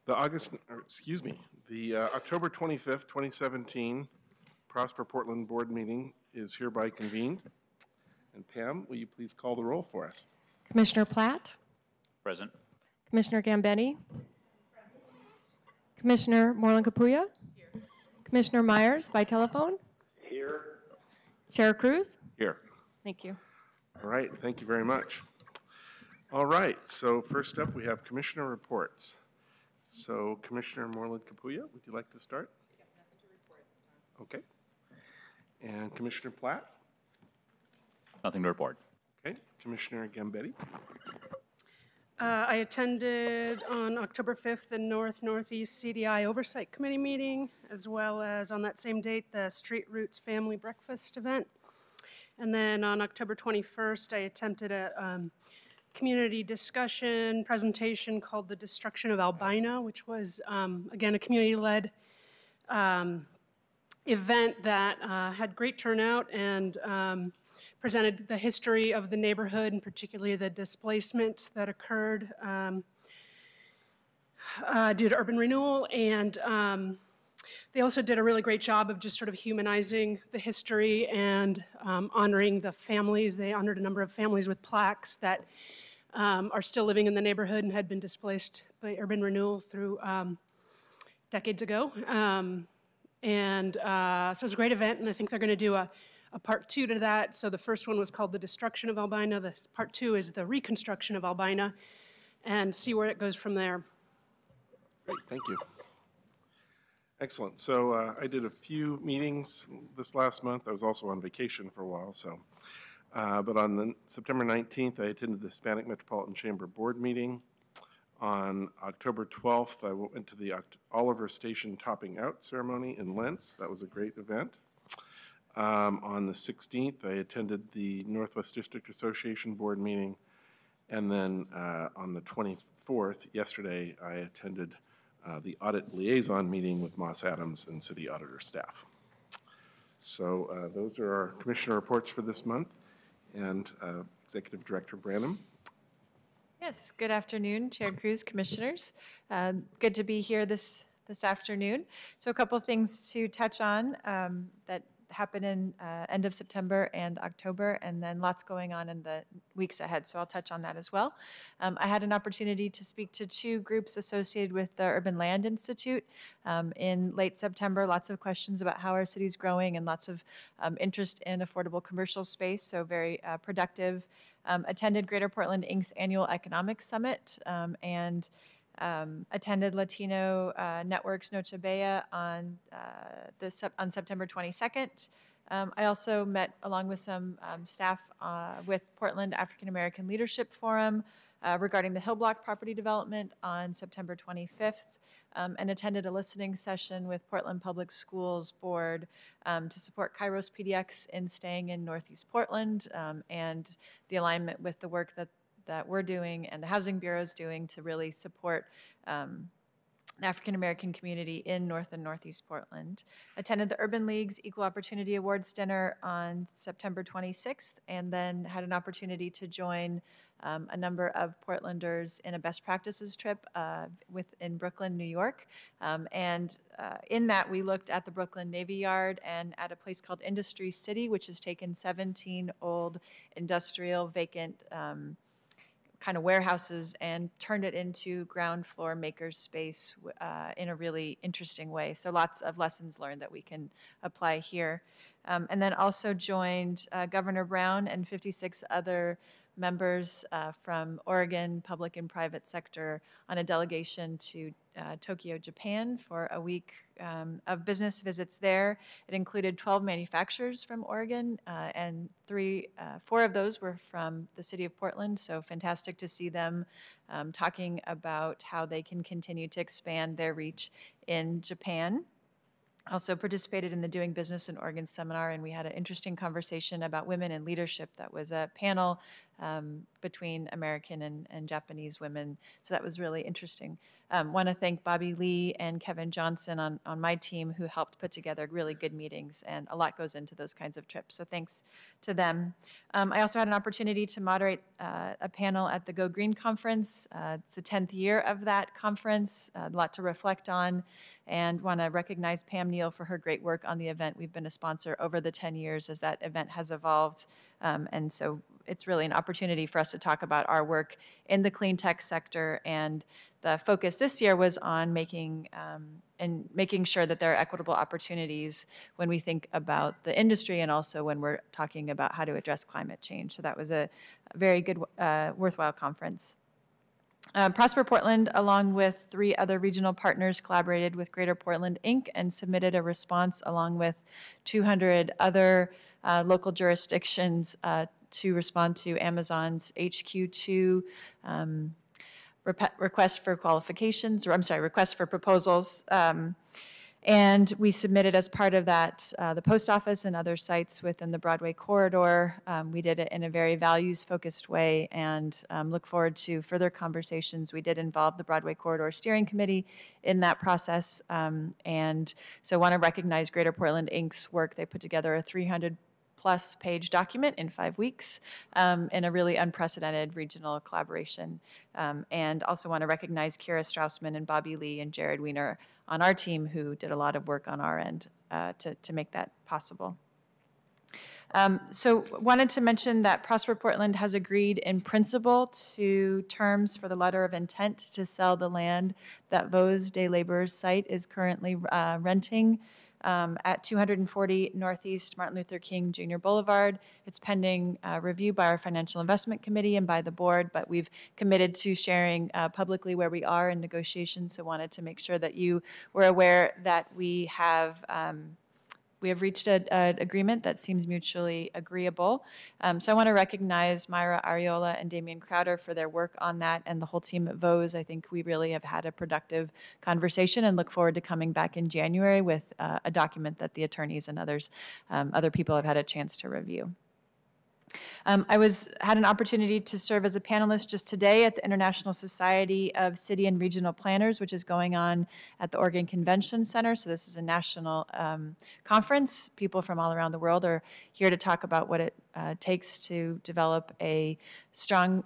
The October 25th, 2017 Prosper Portland Board meeting is hereby convened. And Pam, will you please call the roll for us? Commissioner Platt? Present. Commissioner Gambetti? Commissioner Moreland-Capuya? Here. Commissioner Myers by telephone? Here. Chair Cruz? Here. Thank you. All right, thank you very much. All right, so first up we have commissioner reports. So Commissioner Moreland-Capuya, would you like to start? I got nothing to report this time. Okay. And Commissioner Platt? Nothing to report. Okay. Commissioner Gambetti? I attended on October 5th the Northeast CDI Oversight Committee meeting, as well as on that same date the Street Roots Family Breakfast event. And then on October 21st, I attempted a community discussion presentation called The Destruction of Albina, which was, again, a community-led event that had great turnout and presented the history of the neighborhood and particularly the displacement that occurred due to urban renewal. And they also did a really great job of just sort of humanizing the history and honoring the families. They honored a number of families with plaques that are still living in the neighborhood and had been displaced by urban renewal through decades ago. So it was a great event, and I think they're going to do a part 2 to that. So the first one was called The Destruction of Albina. The part 2 is the reconstruction of Albina, and see where it goes from there. Great, thank you. Excellent. So I did a few meetings this last month. I was also on vacation for a while, so. But on September 19th, I attended the Hispanic Metropolitan Chamber Board meeting. On October 12th, I went to the Oliver Station Topping Out ceremony in Lentz. That was a great event. On the 16th, I attended the Northwest District Association Board meeting. And then on the 24th, yesterday, I attended the Audit Liaison meeting with Moss Adams and City Auditor staff. So those are our commissioner reports for this month. And Executive Director Branham. Yes, good afternoon, Chair Cruz, commissioners. Good to be here this afternoon. So a couple things to touch on that happened in end of September and October, and then lots going on in the weeks ahead, so I'll touch on that as well. I had an opportunity to speak to 2 groups associated with the Urban Land Institute in late September. Lots of questions about how our city's growing and lots of interest in affordable commercial space, so very productive. Attended Greater Portland Inc.'s annual economic summit and attended Latino Network's Noche Bella on September 22nd. I also met along with some staff with Portland African American Leadership Forum regarding the Hill Block property development on September 25th, and attended a listening session with Portland Public Schools Board to support Kairos PDX in staying in Northeast Portland and the alignment with the work that we're doing and the Housing Bureau is doing to really support the African American community in North and Northeast Portland. Attended the Urban League's Equal Opportunity Awards dinner on September 26th, and then had an opportunity to join a number of Portlanders in a best practices trip in Brooklyn, New York. In that, we looked at the Brooklyn Navy Yard and at a place called Industry City, which has taken 17 old industrial vacant kind of warehouses and turned it into ground floor maker's space in a really interesting way. So lots of lessons learned that we can apply here. And then also joined Governor Brown and 56 other members from Oregon, public and private sector, on a delegation to Tokyo, Japan for a week of business visits there. It included 12 manufacturers from Oregon, and 4 of those were from the city of Portland, so fantastic to see them talking about how they can continue to expand their reach in Japan. Also participated in the Doing Business in Oregon seminar, and we had an interesting conversation about women in leadership. That was a panel between American and Japanese women. So that was really interesting. Want to thank Bobby Lee and Kevin Johnson on my team who helped put together really good meetings, and a lot goes into those kinds of trips. So thanks to them. I also had an opportunity to moderate a panel at the Go Green Conference. It's the 10th year of that conference, a lot to reflect on, and want to recognize Pam Neal for her great work on the event. We've been a sponsor over the 10 years as that event has evolved, and so it's really an opportunity for us to talk about our work in the clean tech sector. And the focus this year was on making sure that there are equitable opportunities when we think about the industry and also when we're talking about how to address climate change. So that was a very good, worthwhile conference. Prosper Portland, along with 3 other regional partners, collaborated with Greater Portland, Inc. and submitted a response along with 200 other local jurisdictions to respond to Amazon's HQ2 request for qualifications, or I'm sorry, request for proposals. And we submitted as part of that the post office and other sites within the Broadway corridor. We did it in a very values-focused way and look forward to further conversations. We did involve the Broadway Corridor Steering Committee in that process. And so I want to recognize Greater Portland, Inc.'s work. They put together a 300-plus page document in 5 weeks in a really unprecedented regional collaboration. And also want to recognize Kira Strausman and Bobby Lee and Jared Wiener on our team who did a lot of work on our end to make that possible. So wanted to mention that Prosper Portland has agreed in principle to terms for the letter of intent to sell the land that Vos Day Labor's site is currently renting at 240 Northeast Martin Luther King Jr. Boulevard. It's pending review by our Financial Investment Committee and by the board, but we've committed to sharing publicly where we are in negotiations, so wanted to make sure that you were aware that we have reached an agreement that seems mutually agreeable. So I want to recognize Myra Ariola and Damian Crowder for their work on that, and the whole team at Vos. I think we really have had a productive conversation and look forward to coming back in January with a document that the attorneys and other people have had a chance to review. I had an opportunity to serve as a panelist just today at the International Society of City and Regional Planners, which is going on at the Oregon Convention Center. So this is a national conference. People from all around the world are here to talk about what it takes to develop a strong,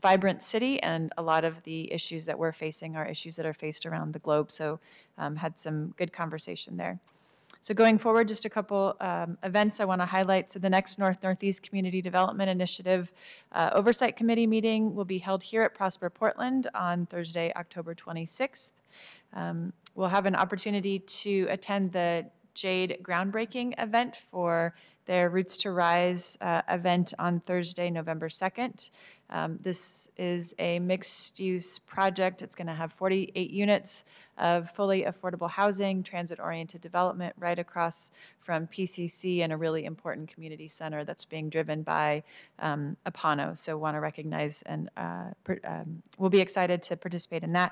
vibrant city, and a lot of the issues that we're facing are issues that are faced around the globe. So had some good conversation there. So going forward, just a couple events I want to highlight. So the next North-Northeast Community Development Initiative Oversight Committee meeting will be held here at Prosper Portland on Thursday, October 26th. We'll have an opportunity to attend the Jade groundbreaking event for their Roots to Rise event on Thursday, November 2nd. This is a mixed-use project. It's going to have 48 units of fully affordable housing, transit-oriented development right across from PCC and a really important community center that's being driven by Apano. So want to recognize and we'll be excited to participate in that.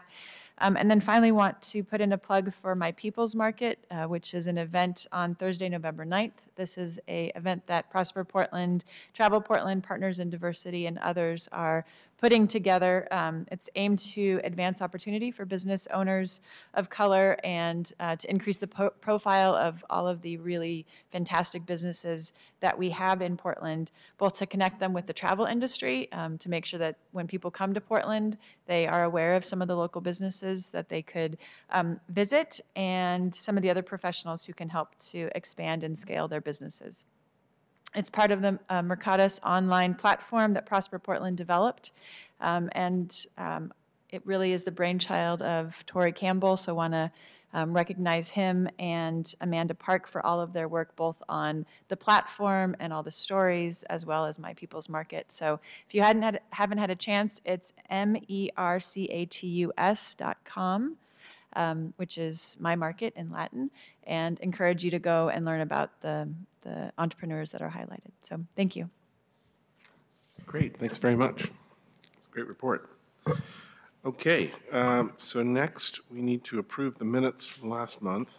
And then finally want to put in a plug for My People's Market, which is an event on Thursday, November 9th. This is an event that Prosper Portland, Travel Portland, Partners in Diversity, and others are putting together. It's aimed to advance opportunity for business owners of color and to increase the profile of all of the really fantastic businesses that we have in Portland, both to connect them with the travel industry, to make sure that when people come to Portland, they are aware of some of the local businesses that they could visit, and some of the other professionals who can help to expand and scale their businesses. It's part of the Mercatus online platform that Prosper Portland developed, and it really is the brainchild of Tori Campbell, so want to recognize him and Amanda Park for all of their work, both on the platform and all the stories, as well as My People's Market. So if you haven't had a chance, it's mercatus.com. Which is my market in Latin, and encourage you to go and learn about the entrepreneurs that are highlighted. So thank you. Great, thanks very much. It's a great report. Okay, so next we need to approve the minutes from last month.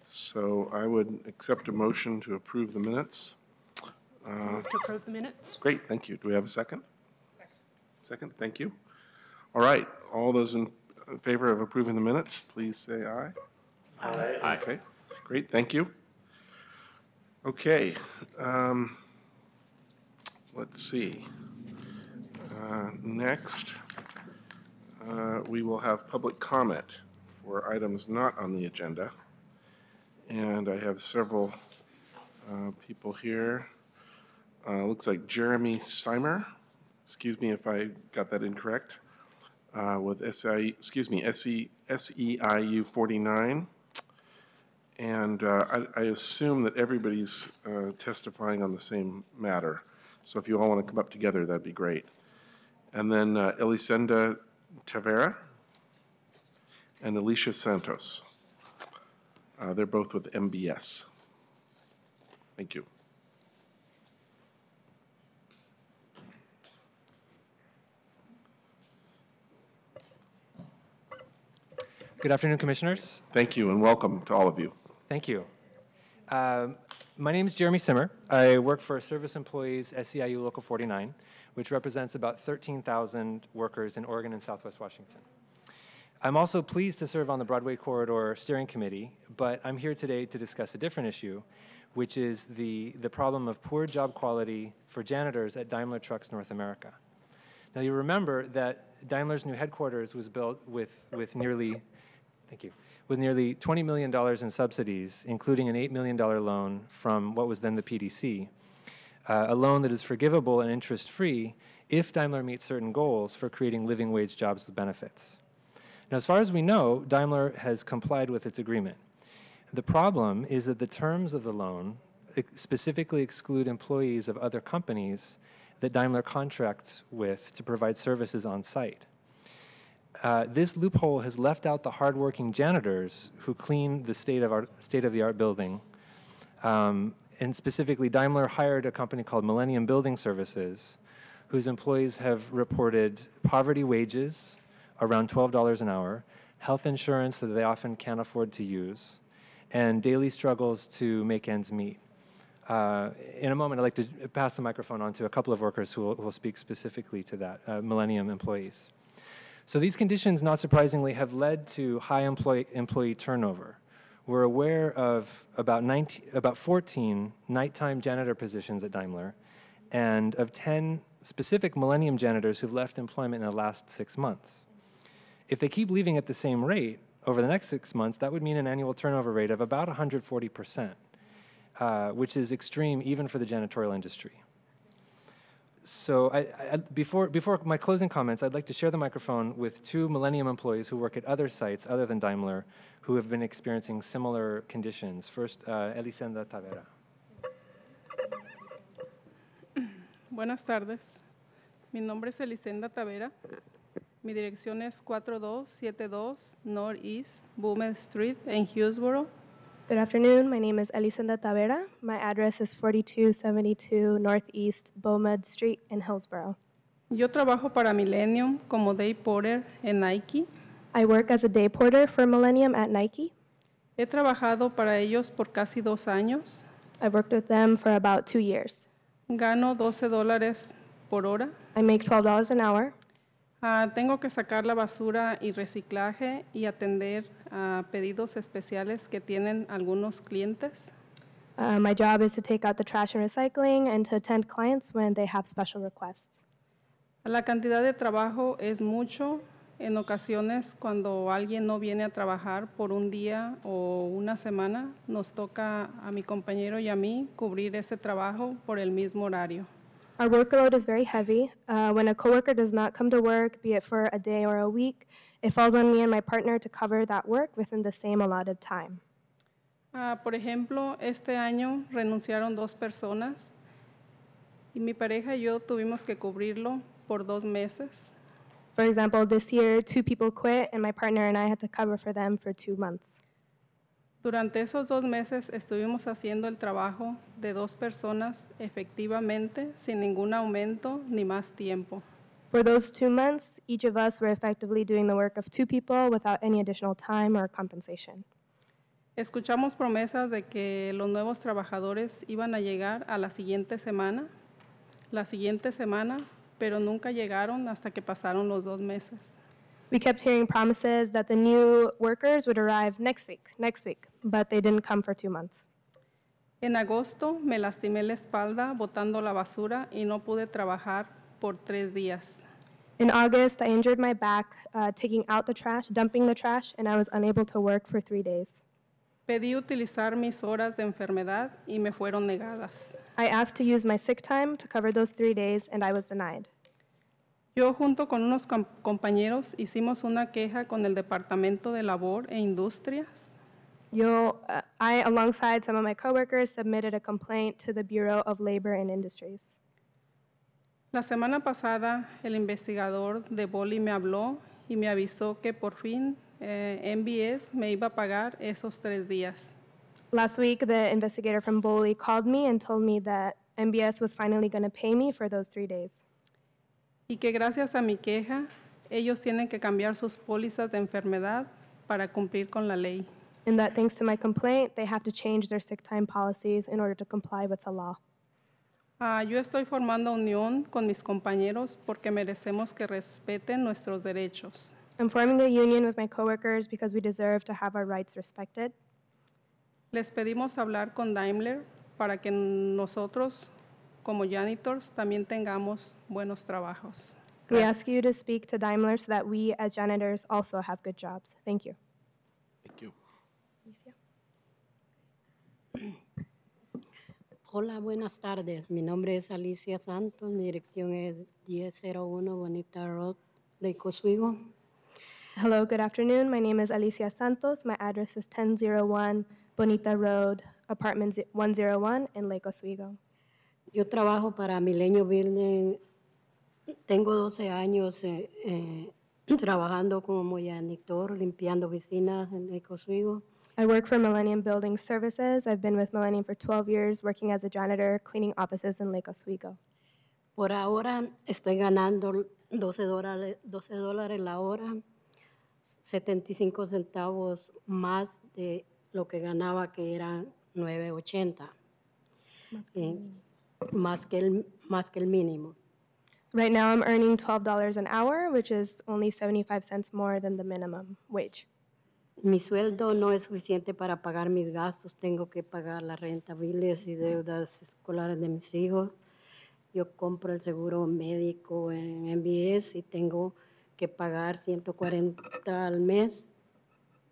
So I would accept a motion to approve the minutes Move to approve the minutes. Great, thank you. Do we have a second? Second, thank you. All right, all those in favor of approving the minutes, please say aye. Aye. Okay, great, thank you. Okay, let's see. Next, we will have public comment for items not on the agenda. And I have several people here. Looks like Jeremy Seimer, excuse me if I got that incorrect, with SEIU 49. And I assume that everybody's testifying on the same matter. So if you all want to come up together, that'd be great. And then Elisenda Tavera and Alicia Santos. They're both with MBS. Thank you. Good afternoon, Commissioners. Thank you, and welcome to all of you. Thank you. My name is Jeremy Simmer. I work for Service Employees SEIU Local 49, which represents about 13,000 workers in Oregon and Southwest Washington. I'm also pleased to serve on the Broadway Corridor Steering Committee, but I'm here today to discuss a different issue, which is the problem of poor job quality for janitors at Daimler Trucks North America. Now, you remember that Daimler's new headquarters was built with nearly $20 million in subsidies, including an $8 million loan from what was then the PDC, a loan that is forgivable and interest-free if Daimler meets certain goals for creating living wage jobs with benefits. Now, as far as we know, Daimler has complied with its agreement. The problem is that the terms of the loan specifically exclude employees of other companies that Daimler contracts with to provide services on site. This loophole has left out the hardworking janitors who clean the state-of-the-art building. And specifically, Daimler hired a company called Millennium Building Services, whose employees have reported poverty wages, around $12 an hour, health insurance that they often can't afford to use, and daily struggles to make ends meet. In a moment, I'd like to pass the microphone on to a couple of workers who will speak specifically to that, Millennium employees. So these conditions, not surprisingly, have led to high employee turnover. We're aware of about 14 nighttime janitor positions at Daimler, and of 10 specific Millennium janitors who've left employment in the last 6 months. If they keep leaving at the same rate over the next 6 months, that would mean an annual turnover rate of about 140%, which is extreme even for the janitorial industry. So before my closing comments, I'd like to share the microphone with two Millennium employees who work at other sites other than Daimler who have been experiencing similar conditions. First, Elisenda Tavera. Buenas tardes. Mi nombre es Elisenda Tavera. Mi dirección es 4272 Northeast Bowman Street en Hillsboro. Good afternoon. My name is Elisenda Tavera. My address is 4272 Northeast Beaumont Street in Hillsboro. Yo trabajo para Millennium como day porter en Nike. I work as a day porter for Millennium at Nike. He trabajado para ellos por casi 2 años. I've worked with them for about 2 years. Gano $12 por hora. I make $12 an hour. Tengo que sacar la basura y reciclaje y atender pedidos especiales que tienen algunos clientes. My job is to take out the trash and recycling and to attend clients when they have special requests. La cantidad de trabajo es mucho. En ocasiones, cuando alguien no viene a trabajar por un día o una semana, nos toca a mi compañero y a mí cubrir ese trabajo por el mismo horario. Our workload is very heavy. When a coworker does not come to work, be it for a day or a week, it falls on me and my partner to cover that work within the same allotted time. Por ejemplo, este año renunciaron 2 personas y mi pareja y yo tuvimos que cubrirlo por 2 meses. For example, this year, 2 people quit and my partner and I had to cover for them for 2 months. Durante esos 2 meses estuvimos haciendo el trabajo de 2 personas efectivamente, sin ningún aumento ni más tiempo. For those 2 months, each of us were effectively doing the work of 2 people without any additional time or compensation. Escuchamos promesas de que los nuevos trabajadores iban a llegar a la siguiente semana, pero nunca llegaron hasta que pasaron los 2 meses. We kept hearing promises that the new workers would arrive next week, but they didn't come for 2 months. En agosto me lastimé la espalda botando la basura y no pude trabajar por 3 días. In August, I injured my back taking out the trash, dumping the trash, and I was unable to work for 3 days. Pedí utilizar mis horas de enfermedad y me fueron negadas. I asked to use my sick time to cover those 3 days, and I was denied. Yo junto con unos compañeros hicimos una queja con el Departamento de Labor e Industrias. I, alongside some of my coworkers, submitted a complaint to the Bureau of Labor and Industries. La semana pasada, el investigador de Boli me habló y me avisó que por fin MBS me iba a pagar esos 3 días. Last week, the investigator from Boley called me and told me that MBS was finally going to pay me for those 3 days. Y que gracias a mi queja, ellos tienen que cambiar sus pólizas de enfermedad para cumplir con la ley. And that thanks to my complaint, they have to change their sick time policies in order to comply with the law. Yo estoy formando unión con mis compañeros porque merecemos que respeten nuestros derechos. I'm forming a union with my coworkers because we deserve to have our rights respected. Les pedimos hablar con Daimler para que nosotros, como janitors, también tengamos buenos trabajos. We ask you to speak to Daimler so that we as janitors also have good jobs. Thank you. Thank you. Hola, buenas tardes. Mi nombre es Alicia Santos. Mi dirección es 1001 Bonita Road, Lake Oswego. Hello, good afternoon. My name is Alicia Santos. My address is 1001 Bonita Road, apartment 101 in Lake Oswego. Yo trabajo para Milenio Building. Tengo 12 años trabajando como janitor, limpiando oficinas en Lake Oswego. I work for Millennium Building Services. I've been with Millennium for 12 years, working as a janitor, cleaning offices in Lake Oswego. Por ahora estoy ganando $12 la hora, 75 centavos más de lo que ganaba, que era 9.80, más que el mínimo. Right now, I'm earning $12 an hour, which is only 75 cents more than the minimum wage. Mi sueldo no es suficiente para pagar mis gastos. Tengo que pagar la renta, biles y deudas escolares de mis hijos. Yo compro el seguro médico en MBS y tengo que pagar $140 al mes,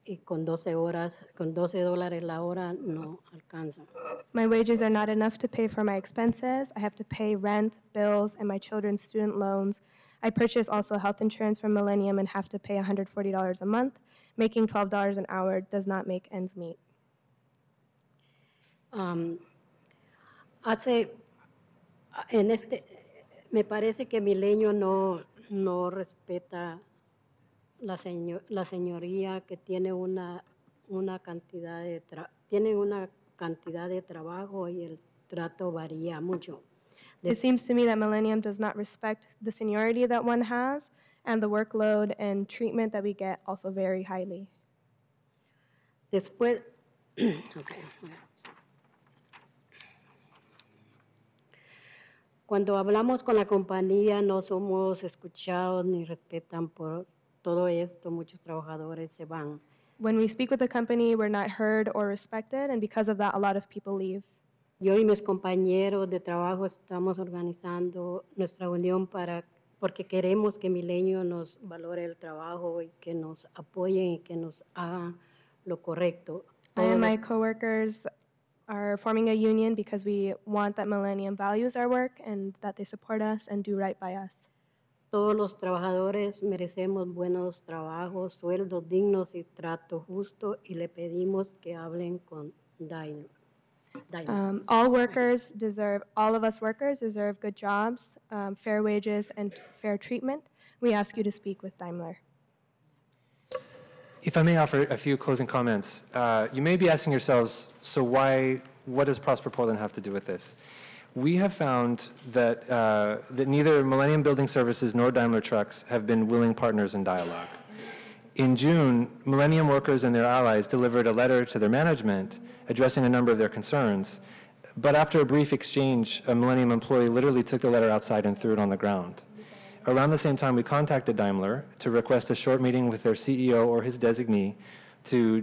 y con 12 horas, con $12 la hora no alcanza. My wages are not enough to pay for my expenses. I have to pay rent, bills, and my children's student loans. I purchase also health insurance from Millennium and have to pay $140 a month. Making $12 an hour does not make ends meet. Me parece que Milenio no respeta la señoría, que tiene una cantidad de trabajo y el trato varía mucho. It seems to me that Millennium does not respect the seniority that one has, and the workload and treatment that we get also vary highly. Después, okay. Cuando hablamos con la compañía no somos escuchados ni respetan. Por todo esto, muchos trabajadores se van. When we speak with the company, we're not heard or respected, and because of that, a lot of people leave. Yo y mis compañeros de trabajo estamos organizando nuestra unión porque queremos que Milenio nos valore el trabajo y que nos apoyen y que nos hagan lo correcto. I and my coworkers are forming a union because we want that Millennium values our work and that they support us and do right by us. Todos los trabajadores merecemos buenos trabajos, sueldos dignos y trato justo, y le pedimos que hablen con Daimler. All of us workers deserve good jobs, fair wages, and fair treatment. We ask you to speak with Daimler. If I may offer a few closing comments, you may be asking yourselves, so what does Prosper Portland have to do with this? We have found that neither Millennium Building Services nor Daimler Trucks have been willing partners in dialogue. In June, Millennium workers and their allies delivered a letter to their management addressing a number of their concerns. But after a brief exchange, a Millennium employee literally took the letter outside and threw it on the ground. Around the same time, we contacted Daimler to request a short meeting with their CEO or his designee to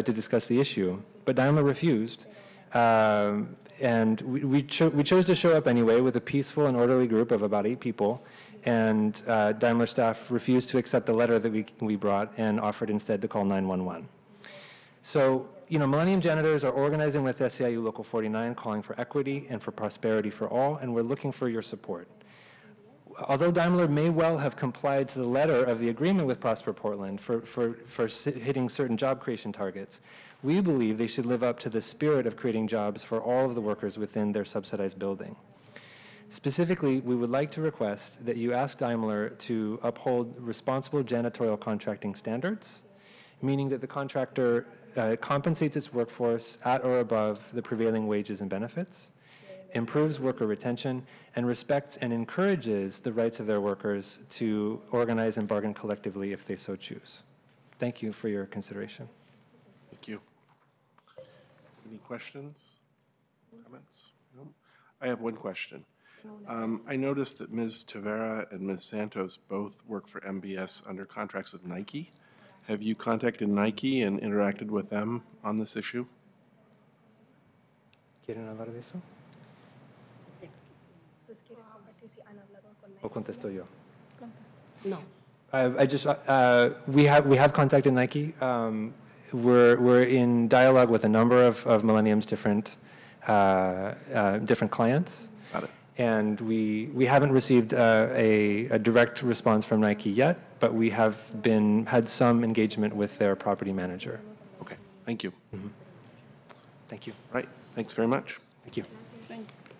discuss the issue. But Daimler refused, and we chose to show up anyway with a peaceful and orderly group of about 8 people, and Daimler staff refused to accept the letter that we brought and offered instead to call 911. So, Millennium janitors are organizing with SEIU Local 49, calling for equity and for prosperity for all, and we're looking for your support. Although Daimler may well have complied to the letter of the agreement with Prosper Portland for hitting certain job creation targets, we believe they should live up to the spirit of creating jobs for all of the workers within their subsidized building. Specifically, we would like to request that you ask Daimler to uphold responsible janitorial contracting standards, meaning that the contractor compensates its workforce at or above the prevailing wages and benefits, improves worker retention, and respects and encourages the rights of their workers to organize and bargain collectively if they so choose. Thank you for your consideration. Thank you. Any questions, comments? No? I have one question. I noticed that Ms. Tavera and Ms. Santos both work for MBS under contracts with Nike. Have you contacted Nike and interacted with them on this issue? ¿Quieren hablar de eso? ¿O contesto yo? No. We have contacted Nike. We're in dialogue with a number of Millennium's different clients. Got it. And we haven't received a direct response from Nike yet, but we have had some engagement with their property manager. Okay, thank you. Mm-hmm. Thank you. Right, thanks very much. Thank you.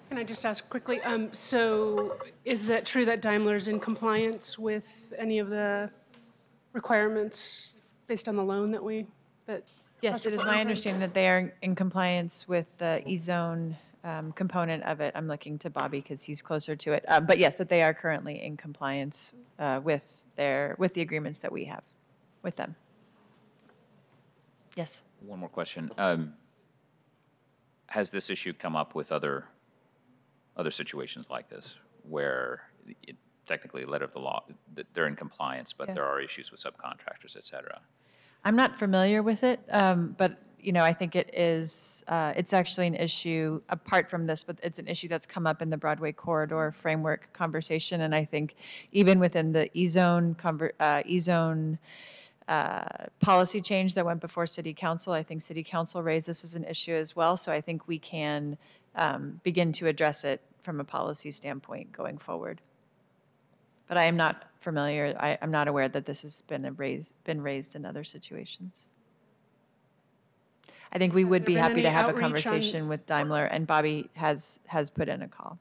Can I just ask quickly, so is that true that Daimler's in compliance with any of the requirements based on the loan that Yes, it is my understanding that they are in compliance with the E-zone component of it. I'm looking to Bobby because he's closer to it. But yes, that they are currently in compliance with the agreements that we have with them. Yes. One more question. Has this issue come up with other situations like this where technically, letter of the law, that they're in compliance, but there are issues with subcontractors, et cetera? I'm not familiar with it, but I think it's actually an issue apart from this, but it's an issue that's come up in the Broadway corridor framework conversation, and I think even within the E-zone policy change that went before City Council, I think City Council raised this as an issue as well, so I think we can begin to address it from a policy standpoint going forward. But I am not familiar, I'm not aware that this has been raised in other situations. I think we would be happy to have a conversation with Daimler, and Bobby has put in a call.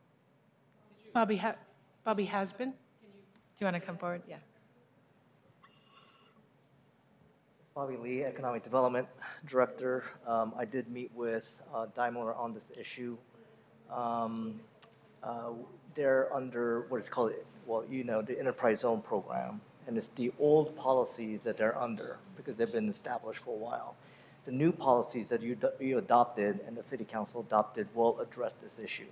Bobby has been? Do you want to come forward? Yeah. Bobby Lee, Economic Development Director. I did meet with Daimler on this issue. They're under what is called, the Enterprise Zone Program, and it's the old policies that they're under because they've been established for a while. The new policies that you adopted and the City Council adopted will address this issue.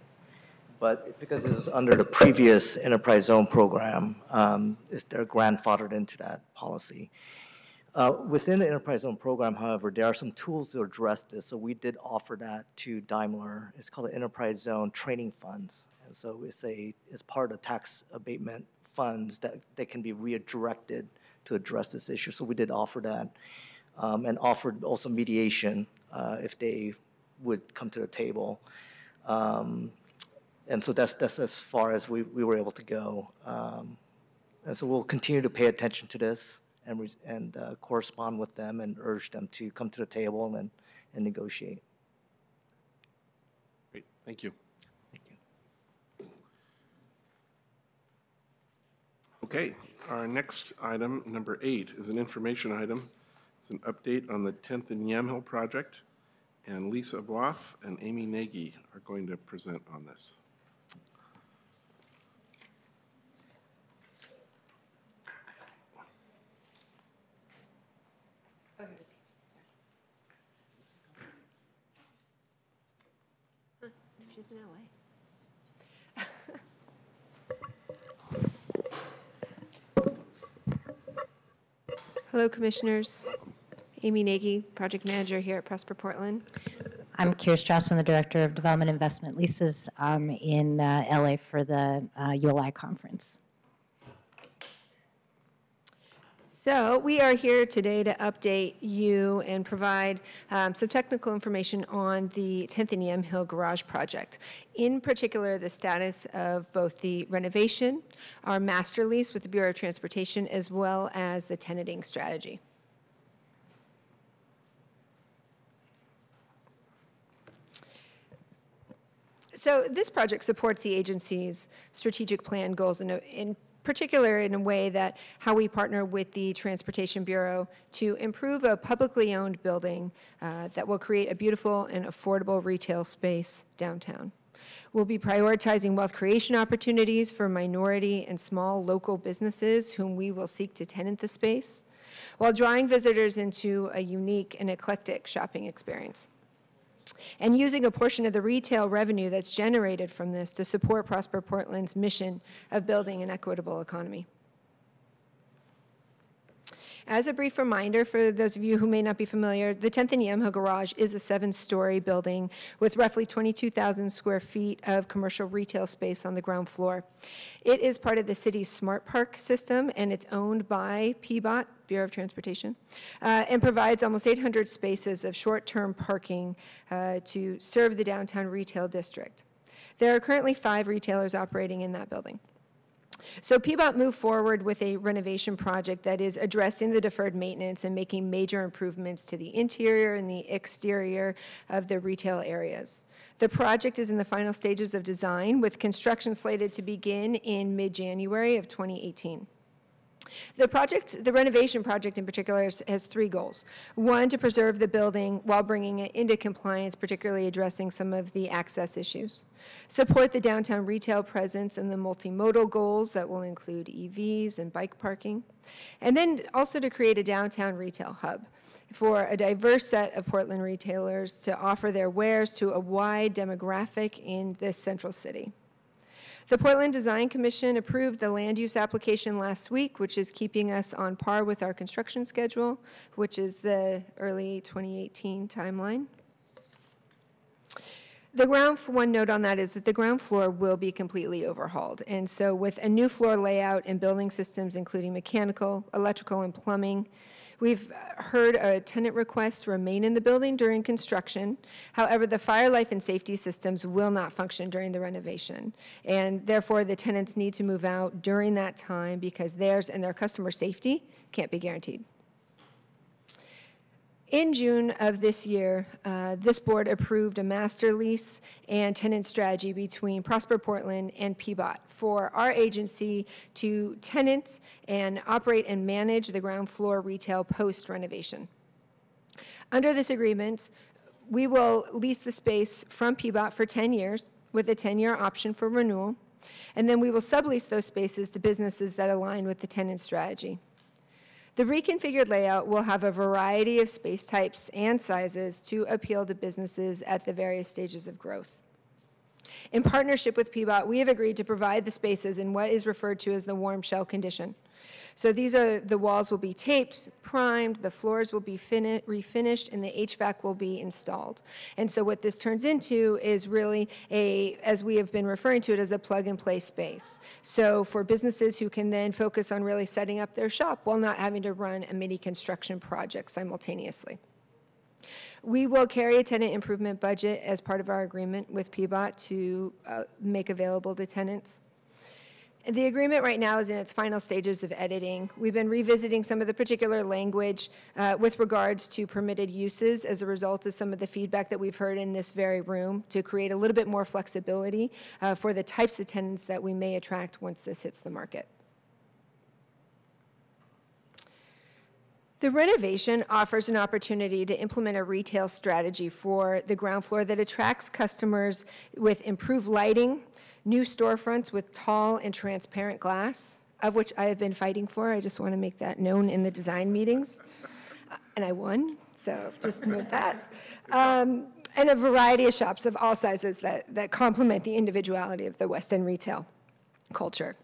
But because it is under the previous Enterprise Zone Program, they're grandfathered into that policy. Within the Enterprise Zone Program, however, there are some tools to address this. So we did offer that to Daimler. It's called the Enterprise Zone Training Funds. And so it's part of tax abatement funds that they can be redirected to address this issue. So we did offer that and offered also mediation if they would come to the table. And so that's as far as we were able to go. And so we'll continue to pay attention to this and correspond with them and urge them to come to the table and negotiate. Great, thank you. Thank you. Okay, our next item, number 8, is an information item. It's an update on the 10th and Yamhill project, and Lisa Boif and Amy Nagy are going to present on this. She's in LA. Hello, Commissioners. Amy Nagy, Project Manager here at Prosper Portland. I'm Kira Straussman, the Director of Development Investment Leases in LA for the ULI conference. So we are here today to update you and provide some technical information on the 10th and Yam Hill Garage project. In particular, the status of both the renovation, our master lease with the Bureau of Transportation, as well as the tenanting strategy. So this project supports the agency's strategic plan goals in particular in a way that how we partner with the Transportation Bureau to improve a publicly owned building that will create a beautiful and affordable retail space downtown. We'll be prioritizing wealth creation opportunities for minority and small local businesses whom we will seek to tenant the space, while drawing visitors into a unique and eclectic shopping experience, and using a portion of the retail revenue that's generated from this to support Prosper Portland's mission of building an equitable economy. As a brief reminder for those of you who may not be familiar, the 10th and Yam Hill Garage is a 7-story building with roughly 22,000 square feet of commercial retail space on the ground floor. It is part of the city's Smart Park system, and it's owned by PBOT, Bureau of Transportation, and provides almost 800 spaces of short-term parking to serve the downtown retail district. There are currently 5 retailers operating in that building. So PBOT moved forward with a renovation project that is addressing the deferred maintenance and making major improvements to the interior and the exterior of the retail areas. The project is in the final stages of design, with construction slated to begin in mid-January of 2018. The renovation project in particular has 3 goals. 1, to preserve the building while bringing it into compliance, particularly addressing some of the access issues. Support the downtown retail presence and the multimodal goals that will include EVs and bike parking. And then also to create a downtown retail hub for a diverse set of Portland retailers to offer their wares to a wide demographic in this central city. The Portland Design Commission approved the land use application last week, which is keeping us on par with our construction schedule, which is the early 2018 timeline. One note on that is that the ground floor will be completely overhauled. And so with a new floor layout and building systems, including mechanical, electrical, and plumbing, we've heard a tenant request to remain in the building during construction. However, the fire, life, and safety systems will not function during the renovation. And therefore, the tenants need to move out during that time because theirs and their customer safety can't be guaranteed. In June of this year, this board approved a master lease and tenant strategy between Prosper Portland and PBOT for our agency to tenant and operate and manage the ground floor retail post-renovation. Under this agreement, we will lease the space from PBOT for 10 years with a 10-year option for renewal, and then we will sublease those spaces to businesses that align with the tenant strategy. The reconfigured layout will have a variety of space types and sizes to appeal to businesses at the various stages of growth. In partnership with PBOT, we have agreed to provide the spaces in what is referred to as the warm shell condition. So the walls will be taped, primed, the floors will be refinished, and the HVAC will be installed. And so what this turns into is really as we have been referring to it, as a plug-and-play space. So for businesses who can then focus on really setting up their shop while not having to run a mini construction project simultaneously. We will carry a tenant improvement budget as part of our agreement with PBOT to make available to tenants. The agreement right now is in its final stages of editing. We've been revisiting some of the particular language with regards to permitted uses as a result of some of the feedback that we've heard in this very room to create a little bit more flexibility for the types of tenants that we may attract once this hits the market. The renovation offers an opportunity to implement a retail strategy for the ground floor that attracts customers with improved lighting, new storefronts with tall and transparent glass, of which I have been fighting for. I just want to make that known in the design meetings. And I won, so just note that. and a variety of shops of all sizes that complement the individuality of the West End retail culture.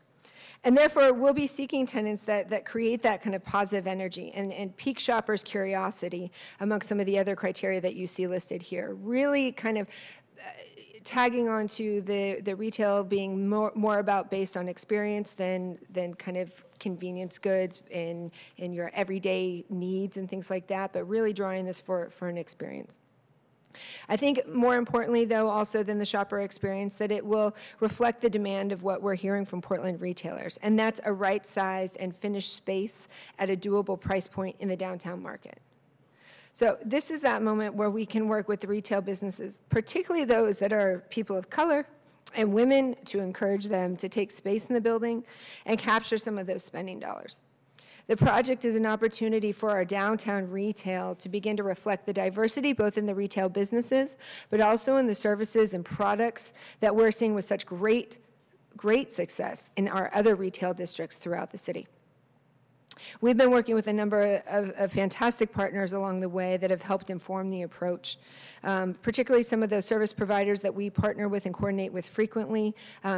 And therefore, we'll be seeking tenants that create that kind of positive energy and pique shoppers' curiosity among some of the other criteria that you see listed here. Really kind of tagging onto the retail being more about based on experience than kind of convenience goods in your everyday needs and things like that, but really drawing this for an experience. I think more importantly, though, also than the shopper experience, that it will reflect the demand of what we're hearing from Portland retailers, and that's a right-sized and finished space at a doable price point in the downtown market. So this is that moment where we can work with the retail businesses, particularly those that are people of color and women, to encourage them to take space in the building and capture some of those spending dollars. The project is an opportunity for our downtown retail to begin to reflect the diversity both in the retail businesses, but also in the services and products that we're seeing with such great success in our other retail districts throughout the city. We've been working with a number of fantastic partners along the way that have helped inform the approach, particularly some of those service providers that we partner with and coordinate with frequently,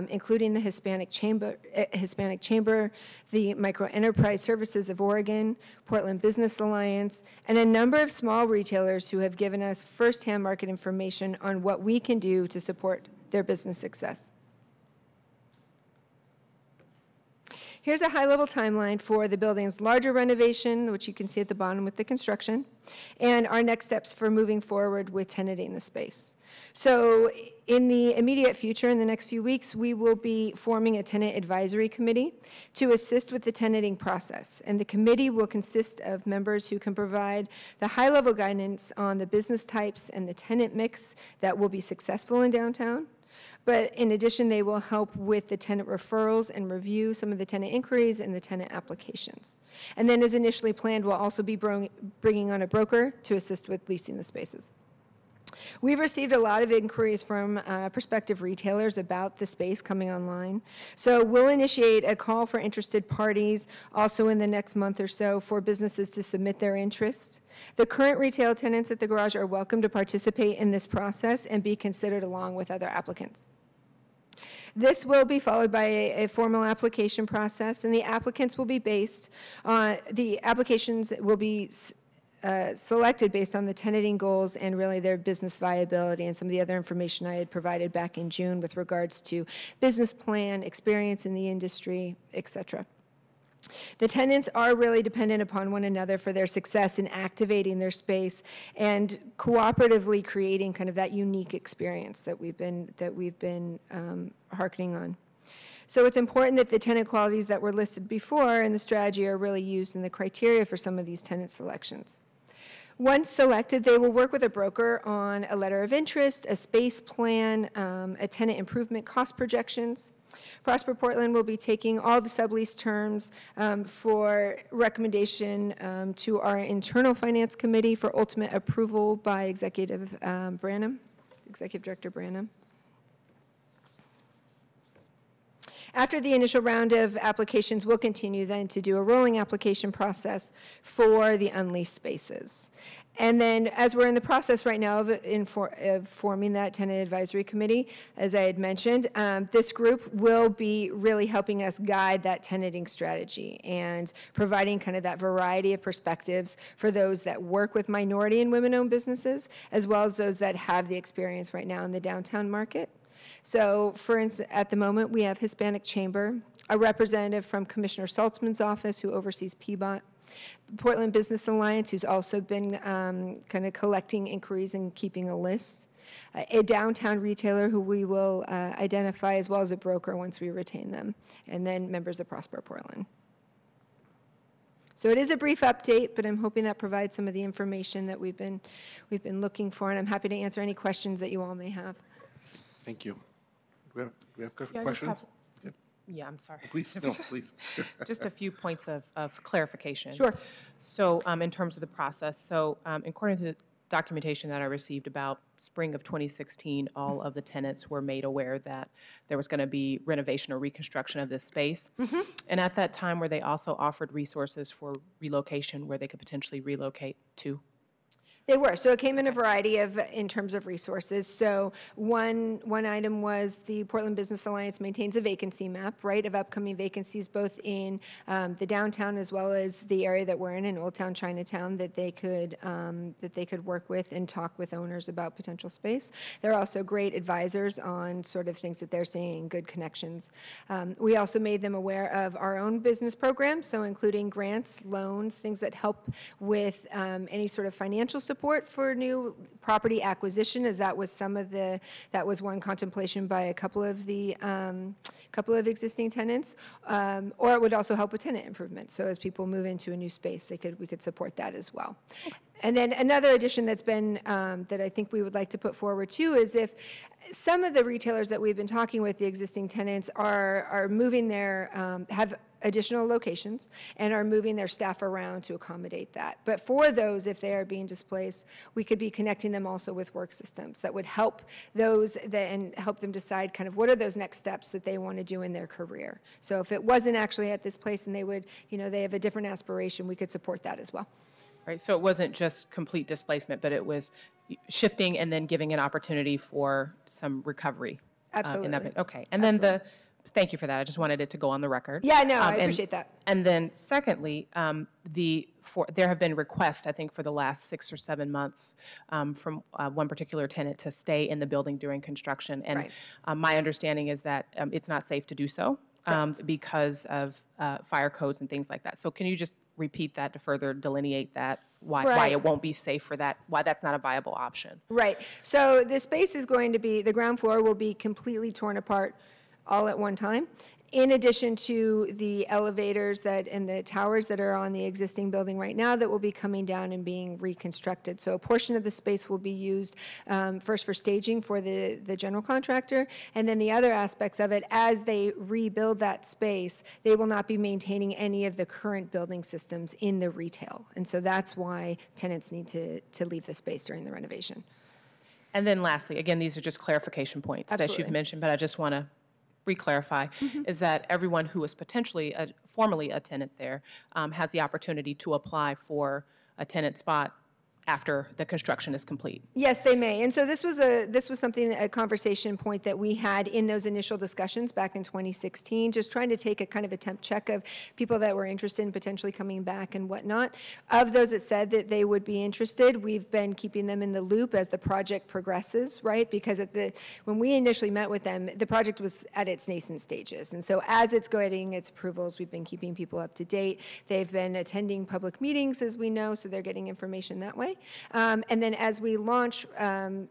including the Hispanic Chamber, the Micro Enterprise Services of Oregon, Portland Business Alliance, and a number of small retailers who have given us firsthand market information on what we can do to support their business success. Here's a high-level timeline for the building's larger renovation, which you can see at the bottom with the construction, and our next steps for moving forward with tenanting the space. So in the immediate future, in the next few weeks, we will be forming a tenant advisory committee to assist with the tenanting process. And the committee will consist of members who can provide the high-level guidance on the business types and the tenant mix that will be successful in downtown. But in addition, they will help with the tenant referrals and review some of the tenant inquiries and the tenant applications. And then as initially planned, we'll also be bringing on a broker to assist with leasing the spaces. We've received a lot of inquiries from prospective retailers about the space coming online. So we'll initiate a call for interested parties also in the next month or so for businesses to submit their interest. The current retail tenants at the garage are welcome to participate in this process and be considered along with other applicants. This will be followed by a formal application process, and the applicants will be based on, the applications will be selected based on the tenanting goals and really their business viability and some of the other information I had provided back in June with regards to business plan, experience in the industry, et cetera. The tenants are really dependent upon one another for their success in activating their space and cooperatively creating kind of that unique experience that we've been hearkening on. So it's important that the tenant qualities that were listed before in the strategy are really used in the criteria for some of these tenant selections. Once selected, they will work with a broker on a letter of interest, a space plan, a tenant improvement cost projections. Prosper Portland will be taking all the sublease terms for recommendation to our internal finance committee for ultimate approval by Executive Director Branham. After the initial round of applications, we'll continue then to do a rolling application process for the unleased spaces. And then as we're in the process right now of forming that tenant advisory committee, as I had mentioned, this group will be really helping us guide that tenanting strategy and providing kind of that variety of perspectives for those that work with minority and women-owned businesses, as well as those that have the experience right now in the downtown market. So, for instance, at the moment, we have Hispanic Chamber, a representative from Commissioner Saltzman's office who oversees PBOT, Portland Business Alliance, who's also been kind of collecting inquiries and keeping a list, a downtown retailer who we will identify, as well as a broker once we retain them, and then members of Prosper Portland. So it is a brief update, but I'm hoping that provides some of the information that we've been looking for, and I'm happy to answer any questions that you all may have. Thank you. Do we have questions? Yeah, I'm sorry. Please, no, please. Just a few points of clarification. Sure. So in terms of the process, so according to the documentation that I received about spring of 2016, all of the tenants were made aware that there was going to be renovation or reconstruction of this space. Mm-hmm. And at that time, were they also offered resources for relocation where they could potentially relocate to? They were. So it came in a variety of, in terms of resources. So one item was the Portland Business Alliance maintains a vacancy map, right, of upcoming vacancies, both in the downtown as well as the area that we're in Old Town Chinatown, that they could work with and talk with owners about potential space. They're also great advisors on sort of things that they're seeing, good connections. We also made them aware of our own business programs, so including grants, loans, things that help with any sort of financial support for new property acquisition, as that was one contemplation by a couple of existing tenants, or it would also help with tenant improvements. So as people move into a new space, we could support that as well. And then another addition that's been, that I think we would like to put forward too, is if some of the retailers that we've been talking with, the existing tenants, are moving have additional locations and are moving their staff around to accommodate that. But for those, if they are being displaced, we could be connecting them also with work systems that would help those and help them decide kind of what are those next steps that they want to do in their career. So if it wasn't actually at this place and they have a different aspiration, we could support that as well. Right, so it wasn't just complete displacement, but it was shifting and then giving an opportunity for some recovery. Absolutely. Okay, and then thank you for that. I just wanted it to go on the record. Yeah, no, I appreciate that. And then secondly, there have been requests, I think, for the last 6 or 7 months from one particular tenant to stay in the building during construction. And Right. My understanding is that it's not safe to do so because of fire codes and things like that. So can you just repeat that to further delineate that, why it won't be safe for that, why that's not a viable option? Right. So the space is going to be, the ground floor will be completely torn apart all at one time, in addition to the elevators and the towers that are on the existing building right now that will be coming down and being reconstructed. So a portion of the space will be used first for staging for the general contractor, and then the other aspects of it, as they rebuild that space, they will not be maintaining any of the current building systems in the retail. And so that's why tenants need to leave the space during the renovation. And then lastly, again, these are just clarification points that you've mentioned, but I just want to re-clarify, is that everyone who is potentially formerly a tenant there has the opportunity to apply for a tenant spot after the construction is complete. Yes, they may. And so this was a conversation point that we had in those initial discussions back in 2016, just trying to take a kind of a temp check of people that were interested in potentially coming back and whatnot. Of those that said that they would be interested, we've been keeping them in the loop as the project progresses, right? Because when we initially met with them, the project was at its nascent stages. And so as it's getting its approvals, we've been keeping people up to date. They've been attending public meetings, as we know, so they're getting information that way. And then as we launch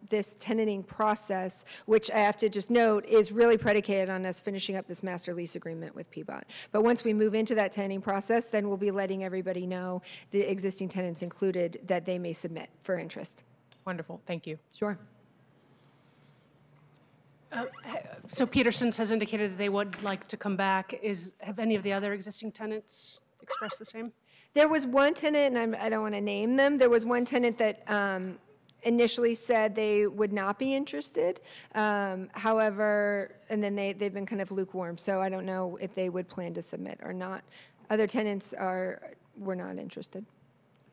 this tenanting process, which I have to just note is really predicated on us finishing up this master lease agreement with PBOT. But once we move into that tenanting process, then we'll be letting everybody know, the existing tenants included, that they may submit for interest. Wonderful, thank you. Sure. So Peterson's has indicated that they would like to come back. Have any of the other existing tenants expressed the same? There was one tenant, and I don't want to name them, there was one tenant that initially said they would not be interested. However, and then they've been kind of lukewarm, so I don't know if they would plan to submit or not. Other tenants were not interested.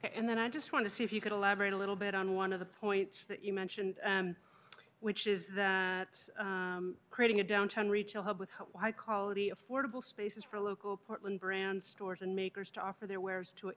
Okay, and then I just wanted to see if you could elaborate a little bit on one of the points that you mentioned, which is that creating a downtown retail hub with high-quality, affordable spaces for local Portland brands, stores, and makers to offer their wares to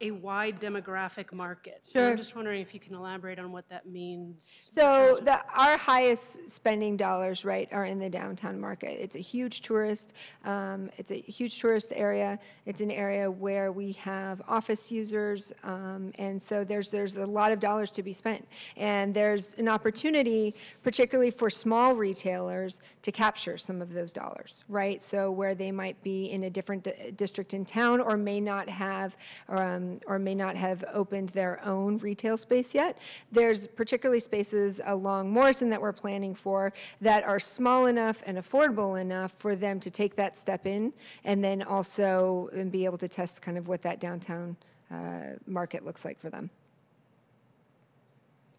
a wide demographic market. Sure. And I'm just wondering if you can elaborate on what that means. So our highest spending dollars, right, are in the downtown market. It's a huge tourist. It's a huge tourist area. It's an area where we have office users, and so there's a lot of dollars to be spent. And there's an opportunity, particularly for small retailers, to capture some of those dollars, right? So where they might be in a different district in town, or may not have opened their own retail space yet. There's particularly spaces along Morrison that we're planning for that are small enough and affordable enough for them to take that step in, and then also be able to test kind of what that downtown market looks like for them.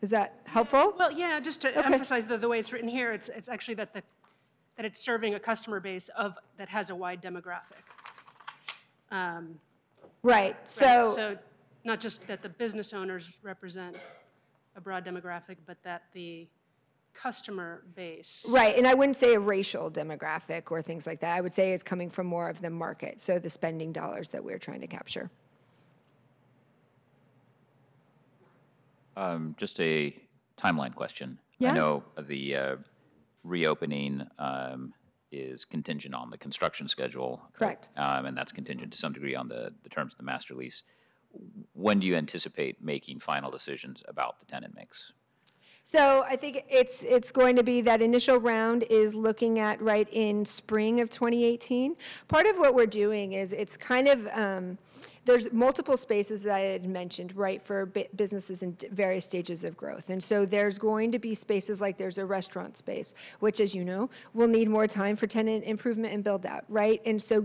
Is that helpful? Well, yeah, just to emphasize the way it's written here, it's actually that it's serving a customer base that has a wide demographic. Right. So not just that the business owners represent a broad demographic, but that the customer base. Right, and I wouldn't say a racial demographic or things like that. I would say it's coming from more of the market, so the spending dollars that we're trying to capture. Just a timeline question. Yeah. I know the reopening is contingent on the construction schedule. Correct. And that's contingent to some degree on the terms of the master lease. When do you anticipate making final decisions about the tenant mix? So I think it's going to be that initial round is looking at right in spring of 2018. Part of what we're doing is it's kind of, there's multiple spaces that I had mentioned, right, for businesses in various stages of growth. And so there's going to be spaces like there's a restaurant space, which, as you know, will need more time for tenant improvement and build out, right? And so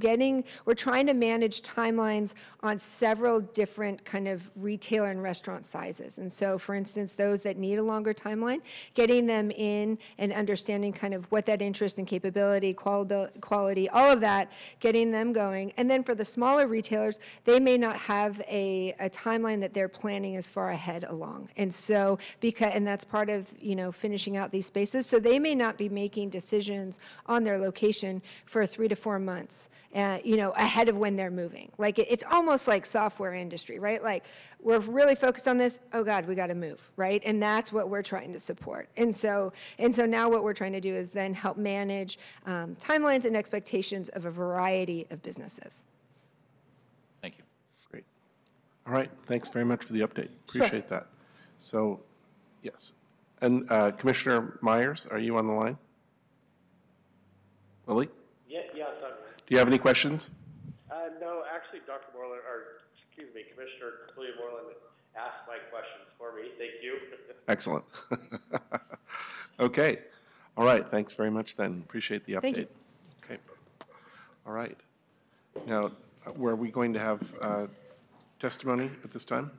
we're trying to manage timelines on several different kind of retailer and restaurant sizes. And so, for instance, those that need a longer timeline, getting them in and understanding kind of what that interest and capability, quality, all of that, getting them going. And then for the smaller retailers, they may not have a timeline that they're planning as far ahead along. And so, and that's part of, finishing out these spaces. So they may not be making decisions on their location for 3 to 4 months, ahead of when they're moving. Like it's almost like software industry, right? Like we're really focused on this. Oh God, we got to move, right? And that's what we're trying to support. And so now what we're trying to do is then help manage timelines and expectations of a variety of businesses. Thank you. Great. All right, thanks very much for the update. Appreciate that. So, yes. And Commissioner Myers, are you on the line? Willie? Yes, I'm here. Do you have any questions? No, actually, Dr. Moreland, Commissioner Clea Moreland asked my questions for me. Thank you. Excellent. Okay. All right, thanks very much then. Appreciate the update. Thank you. Okay. All right. Now, were we going to have testimony at this time?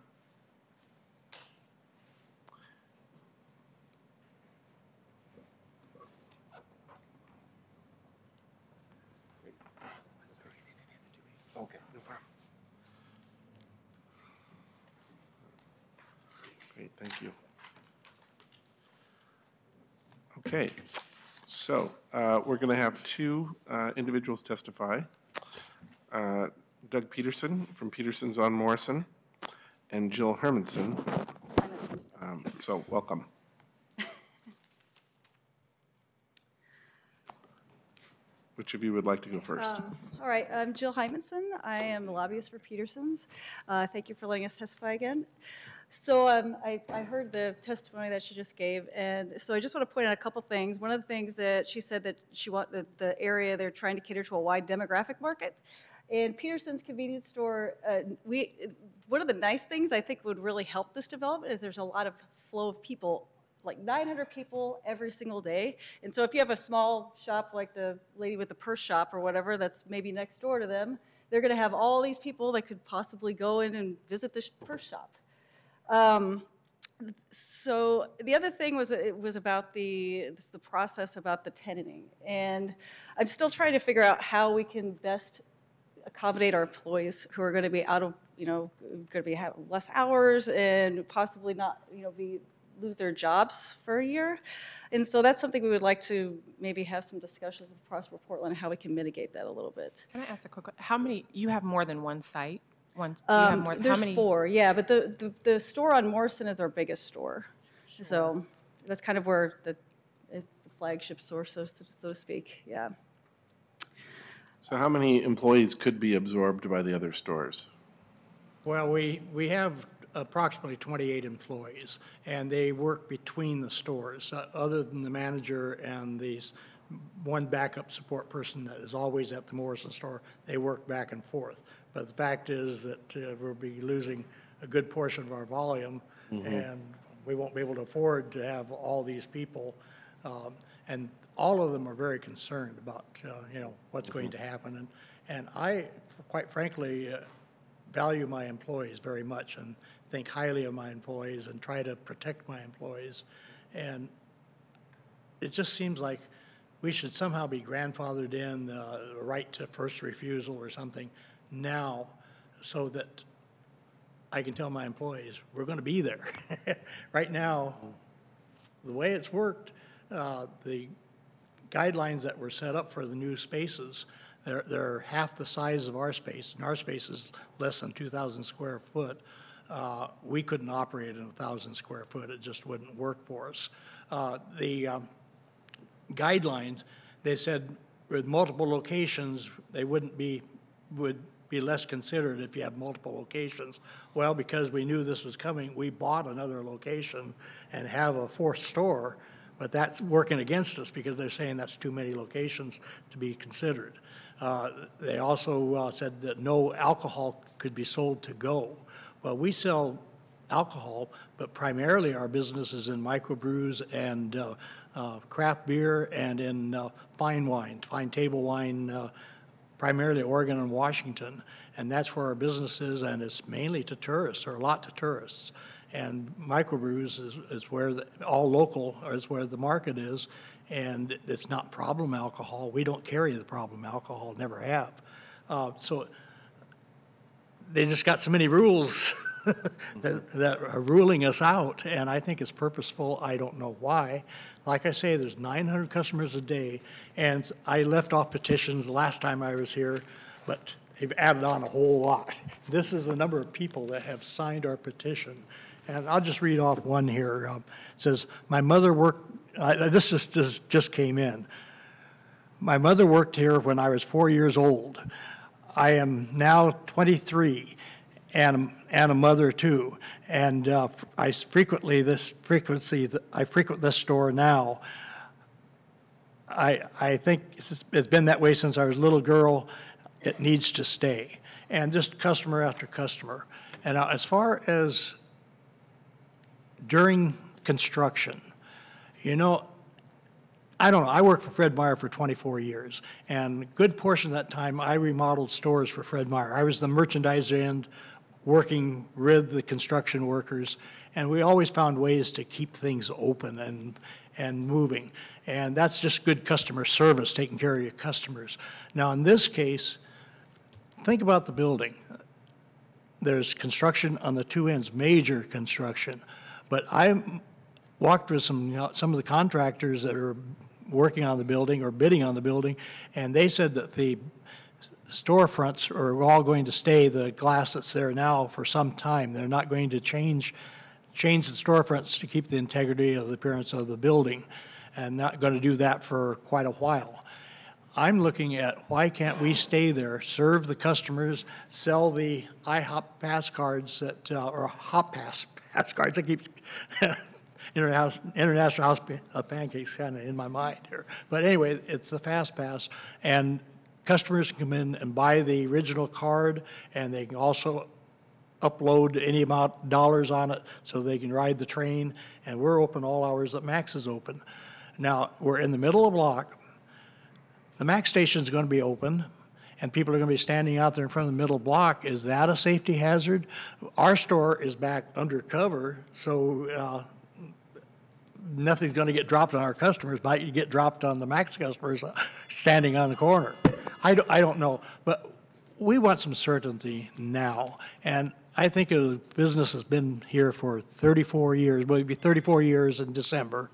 Okay, no problem. Great, thank you. Okay, so we're going to have two individuals testify. Doug Peterson from Peterson's on Morrison and Jill Hermanson. So welcome. Which of you would like to go first? All right, I'm Jill Hymanson. I am the lobbyist for Peterson's. Thank you for letting us testify again. So I heard the testimony that she just gave, and so I just want to point out a couple things. One of the things that she said that the area they're trying to cater to a wide demographic market. And Peterson's convenience store, one of the nice things I think would really help this development is there's a lot of flow of people, like 900 people every single day. And so if you have a small shop like the lady with the purse shop or whatever that's maybe next door to them, they're going to have all these people that could possibly go in and visit the purse shop. So the other thing was about the process about the tenanting. And I'm still trying to figure out how we can best accommodate our employees who are going to be out of, going to be have less hours and possibly not, lose their jobs for a year. And so that's something we would like to maybe have some discussions with Prosper Portland how we can mitigate that a little bit. Can I ask a quick question? How many, you have more than one site? Do you have more, There's how many? 4, yeah, but the store on Morrison is our biggest store. Sure. So that's kind of where it's the flagship store, so to speak, yeah. So how many employees could be absorbed by the other stores? Well, we have approximately 28 employees, and they work between the stores. Other than the manager and these one backup support person that is always at the Morrison store, they work back and forth. But the fact is that we'll be losing a good portion of our volume, and we won't be able to afford to have all these people. And all of them are very concerned about, what's going to happen. And I, quite frankly, value my employees very much and think highly of my employees and try to protect my employees. And it just seems like we should somehow be grandfathered in the right to first refusal or something now, so that I can tell my employees, we're going to be there. Right now, the way it's worked, the guidelines that were set up for the new spaces, they're half the size of our space, and our space is less than 2,000 square foot. We couldn't operate in 1,000 square foot. It just wouldn't work for us. The guidelines, they said with multiple locations, they would be less considered if you have multiple locations. Well, because we knew this was coming, we bought another location and have a fourth store, but that's working against us because they're saying that's too many locations to be considered. They also said that no alcohol could be sold to go. Well, we sell alcohol, but primarily our business is in microbrews and craft beer and in fine wine, fine table wine, primarily Oregon and Washington. And that's where our business is, and it's mainly to tourists, or a lot to tourists. And microbrews is where all local is where the market is, and it's not problem alcohol. We don't carry the problem alcohol, never have. So they just got so many rules that are ruling us out, and I think it's purposeful. I don't know why. Like I say, there's 900 customers a day, and I left off petitions the last time I was here, but they've added on a whole lot. This is the number of people that have signed our petition. And I'll just read off one here. It says, my mother worked, this just came in. My mother worked here when I was 4 years old. I am now 23 and a mother too. And I frequent this store now. I think it's been that way since I was a little girl. It needs to stay. And just customer after customer. And as far as during construction, you know, I don't know, I worked for Fred Meyer for 24 years, and a good portion of that time I remodeled stores for Fred Meyer. I was the merchandise end, working with the construction workers, and we always found ways to keep things open and moving. And that's just good customer service, taking care of your customers. Now in this case, think about the building. There's construction on the two ends, major construction. But I walked with some of the contractors that are working on the building or bidding on the building, and they said that the storefronts are all going to stay the glass that's there now for some time. They're not going to change the storefronts to keep the integrity of the appearance of the building, and not going to do that for quite a while. I'm looking at why can't we stay there, serve the customers, sell the IHOP pass cards that, or Hop Pass cards. I keep International House of Pancakes kind of in my mind here. But anyway, it's the Fast Pass, and customers can come in and buy the original card, and they can also upload any amount of dollars on it so they can ride the train, and we're open all hours that Max is open. Now, we're in the middle of the block. The Max station is going to be open, and people are going to be standing out there in front of the middle block. Is that a safety hazard? Our store is back undercover, so nothing's going to get dropped on our customers. Might get dropped on the Max customers standing on the corner. I don't know, but we want some certainty now. And I think the business has been here for 34 years, well, it'll be 34 years in December.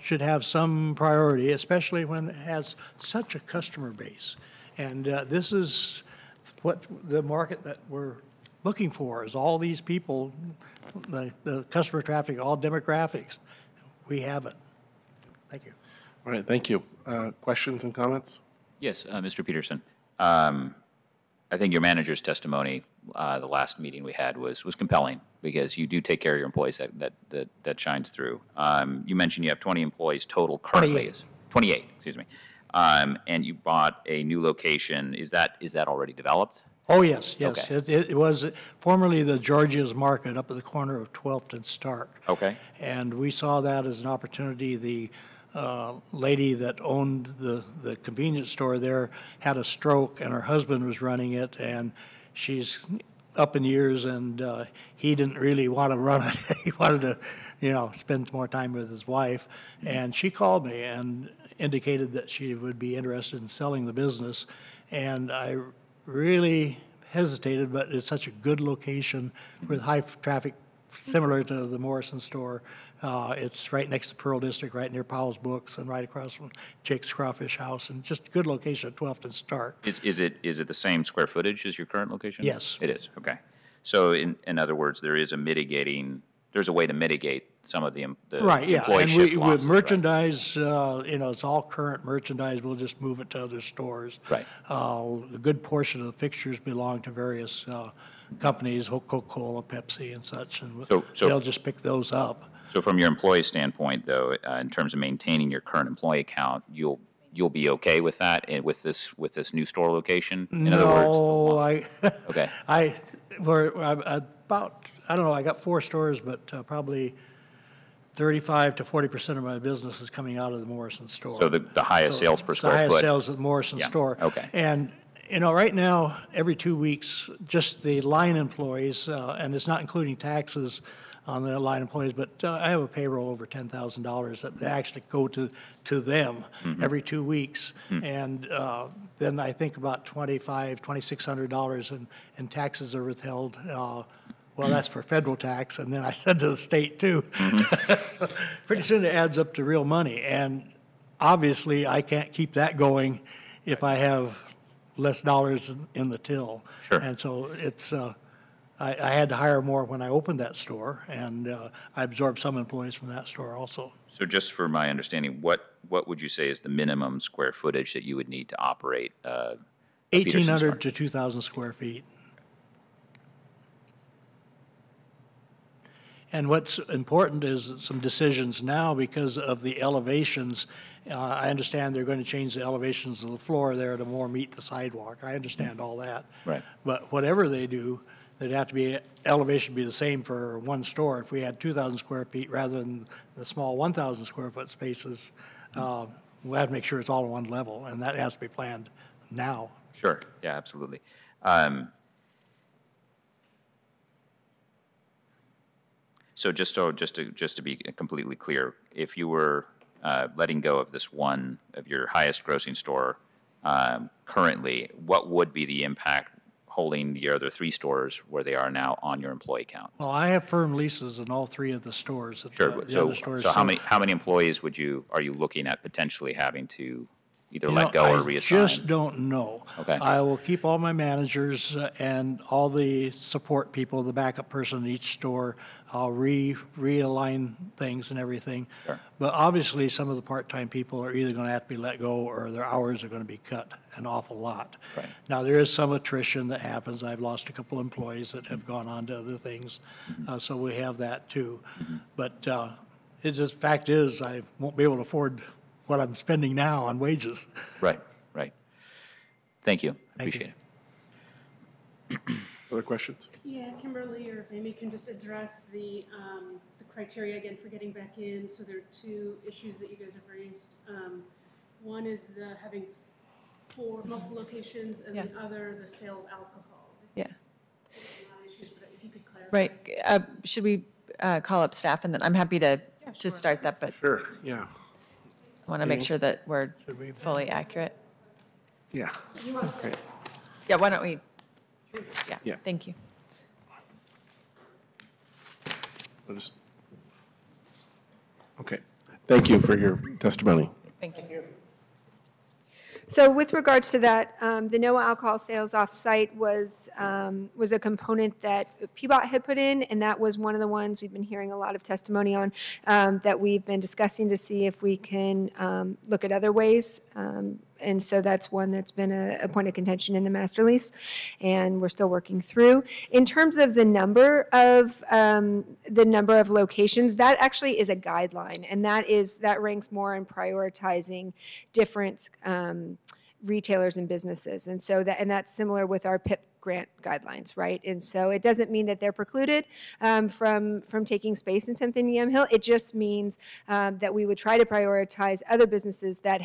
Should have some priority, especially when it has such a customer base. And this is what the market that we're looking for, is all these people, the customer traffic, all demographics. We have it. Thank you. All right, thank you. Questions and comments? Yes, Mr. Peterson. I think your manager's testimony, the last meeting we had was compelling, because you do take care of your employees. That shines through. You mentioned you have 20 employees total currently. 28, excuse me. And you bought a new location. Is that already developed? Oh, yes, yes. Okay. It was formerly the Georgia's Market up at the corner of 12th and Stark. Okay. And we saw that as an opportunity. The lady that owned the convenience store there had a stroke, and her husband was running it, and she's up in years, and he didn't really want to run it. He wanted to, spend more time with his wife. And she called me and indicated that she would be interested in selling the business. And I really hesitated, but it's such a good location with high traffic, similar to the Morrison store. It's right next to Pearl District, right near Powell's Books, and right across from Jake's Crawfish House, and just a good location at 12th and Stark. Is it the same square footage as your current location? Yes. It is, okay. So in other words, there's a way to mitigate some of the Right, yeah, employee and shift with losses, right? merchandise, it's all current merchandise, we'll just move it to other stores. Right. A good portion of the fixtures belong to various companies, Coca-Cola, Pepsi, and such, and So- they'll just pick those up. So from your employee standpoint, though, in terms of maintaining your current employee count, you'll be okay with that with this new store location? In other words, okay. We're about, I don't know, I got 4 stores, but probably 35 to 40% of my business is coming out of the Morrison store. So the highest sales per square The highest foot. sales at the Morrison Yeah, store. okay. And, right now, every 2 weeks, just the line employees, and it's not including taxes on the line employees, but I have a payroll over $10,000 that they actually go to them every 2 weeks. And then I think about $2,600 in taxes are withheld. Well, that's for federal tax, and then I said to the state too. So pretty soon it adds up to real money, and obviously I can't keep that going if I have less dollars in the till. Sure. And so it's, I had to hire more when I opened that store, and I absorbed some employees from that store also. So just for my understanding, what would you say is the minimum square footage that you would need to operate a Peterson store? 1,800 to 2,000 square feet. And what's important is some decisions now because of the elevations. I understand they're going to change the elevations of the floor there to more meet the sidewalk. I understand all that. Right. But whatever they do, there'd have to be, elevation be the same for one store. If we had 2,000 square feet rather than the small 1,000 square foot spaces, we'll have to make sure it's all on one level, and that has to be planned now. Sure, yeah, absolutely. So just to be completely clear, if you were letting go of this one of your highest grossing store currently, what would be the impact holding your other 3 stores where they are now on your employee count? Well, I have firm leases in all 3 of the stores. Sure. The other stores. So how many employees are you looking at potentially having to either let go or reassign? I just don't know. Okay. I will keep all my managers and all the support people, the backup person in each store. I'll realign things and everything. Sure. But obviously, some of the part-time people are either going to have to be let go or their hours are going to be cut an awful lot. Right. Now, there is some attrition that happens. I've lost a couple employees that have gone on to other things, so we have that too. But fact is, I won't be able to afford what I'm spending now on wages. Right, right. Thank you. Thank Appreciate it. Other questions? Yeah, Kimberly or if Amy can just address the criteria again for getting back in. So there are 2 issues that you guys have raised. One is the having 4 multiple locations, and the other, the sale of alcohol. Yeah. Not issues, but if you could clarify. Right. Should we call up staff, and then I'm happy to start that, but Sure, yeah. I want to make Amy? sure that we're fully accurate. Yeah. Okay. Yeah, why don't we? Yeah. Thank you. Okay. Thank you for your testimony. Thank you. So with regards to that, the no alcohol sales off-site was a component that PBOT had put in, and that was one of the ones we've been hearing a lot of testimony on, that we've been discussing to see if we can look at other ways. And so that's one that's been a point of contention in the master lease, and we're still working through. In terms of the number of locations, that actually is a guideline, and that ranks more in prioritizing different retailers and businesses. And so that's similar with our PIP grant guidelines, right? And so it doesn't mean that they're precluded from taking space in 10th and Yam Hill. It just means that we would try to prioritize other businesses that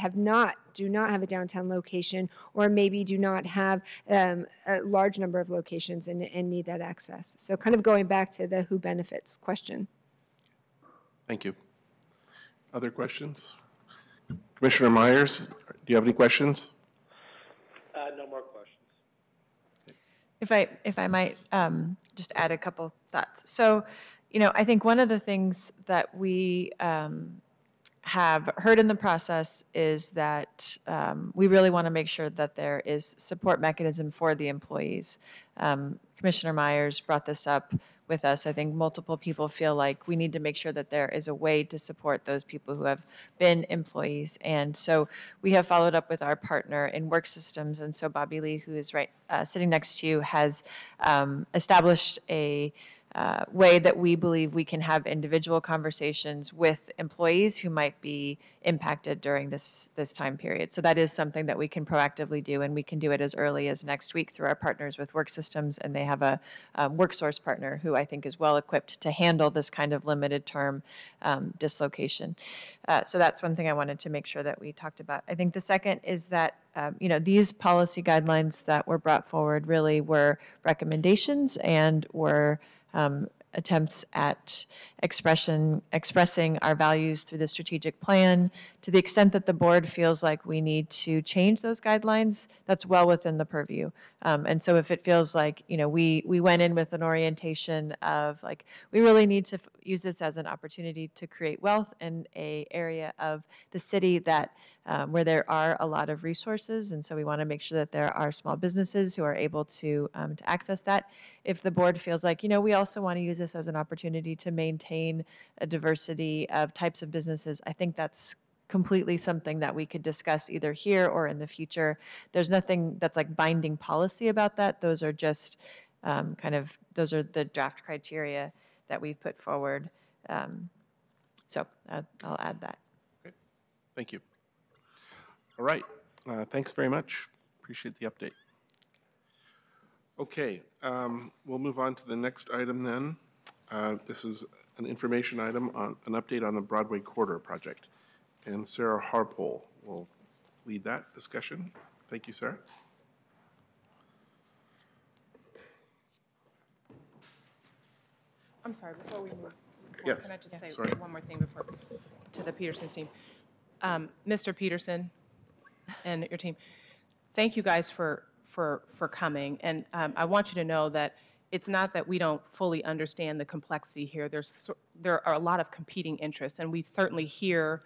do not have a downtown location, or maybe do not have a large number of locations and need that access. So kind of going back to the who benefits question. Thank you. Other questions? Commissioner Myers, do you have any questions? No more questions. If I might just add a couple thoughts. So, I think one of the things that we have heard in the process is that we really want to make sure that there is support mechanism for the employees. Commissioner Myers brought this up with us. I think multiple people feel like we need to make sure that there is a way to support those people who have been employees. And so we have followed up with our partner in Work Systems. And so Bobby Lee, who is sitting next to you, has established a way that we believe we can have individual conversations with employees who might be impacted during this time period. So that is something that we can proactively do, and we can do it as early as next week through our partners with Work Systems, and they have a WorkSource partner who I think is well equipped to handle this kind of limited term dislocation. So that's one thing I wanted to make sure that we talked about. I think the second is that these policy guidelines that were brought forward really were recommendations and were attempts at expressing our values through the strategic plan. To the extent that the board feels like we need to change those guidelines, that's well within the purview. And so if it feels like, we went in with an orientation of like, we really need to use this as an opportunity to create wealth in an area of the city that where there are a lot of resources, and so we want to make sure that there are small businesses who are able to access that. If the board feels like, we also want to use this as an opportunity to maintain a diversity of types of businesses, I think that's completely something that we could discuss either here or in the future. There's nothing that's like binding policy about that. Those are just those are the draft criteria that we've put forward. So I'll add that. Okay. Thank you. All right. Thanks very much. Appreciate the update. Okay. We'll move on to the next item then. This is an information item on an update on the Broadway Corridor project. And Sarah Harpole will lead that discussion. Thank you, Sarah. I'm sorry, before we move, Yes. can I just say Sorry. one more thing before to the Peterson team? Mr. Peterson and your team, thank you guys for coming. And I want you to know that it's not that we don't fully understand the complexity here. There are a lot of competing interests, and we certainly hear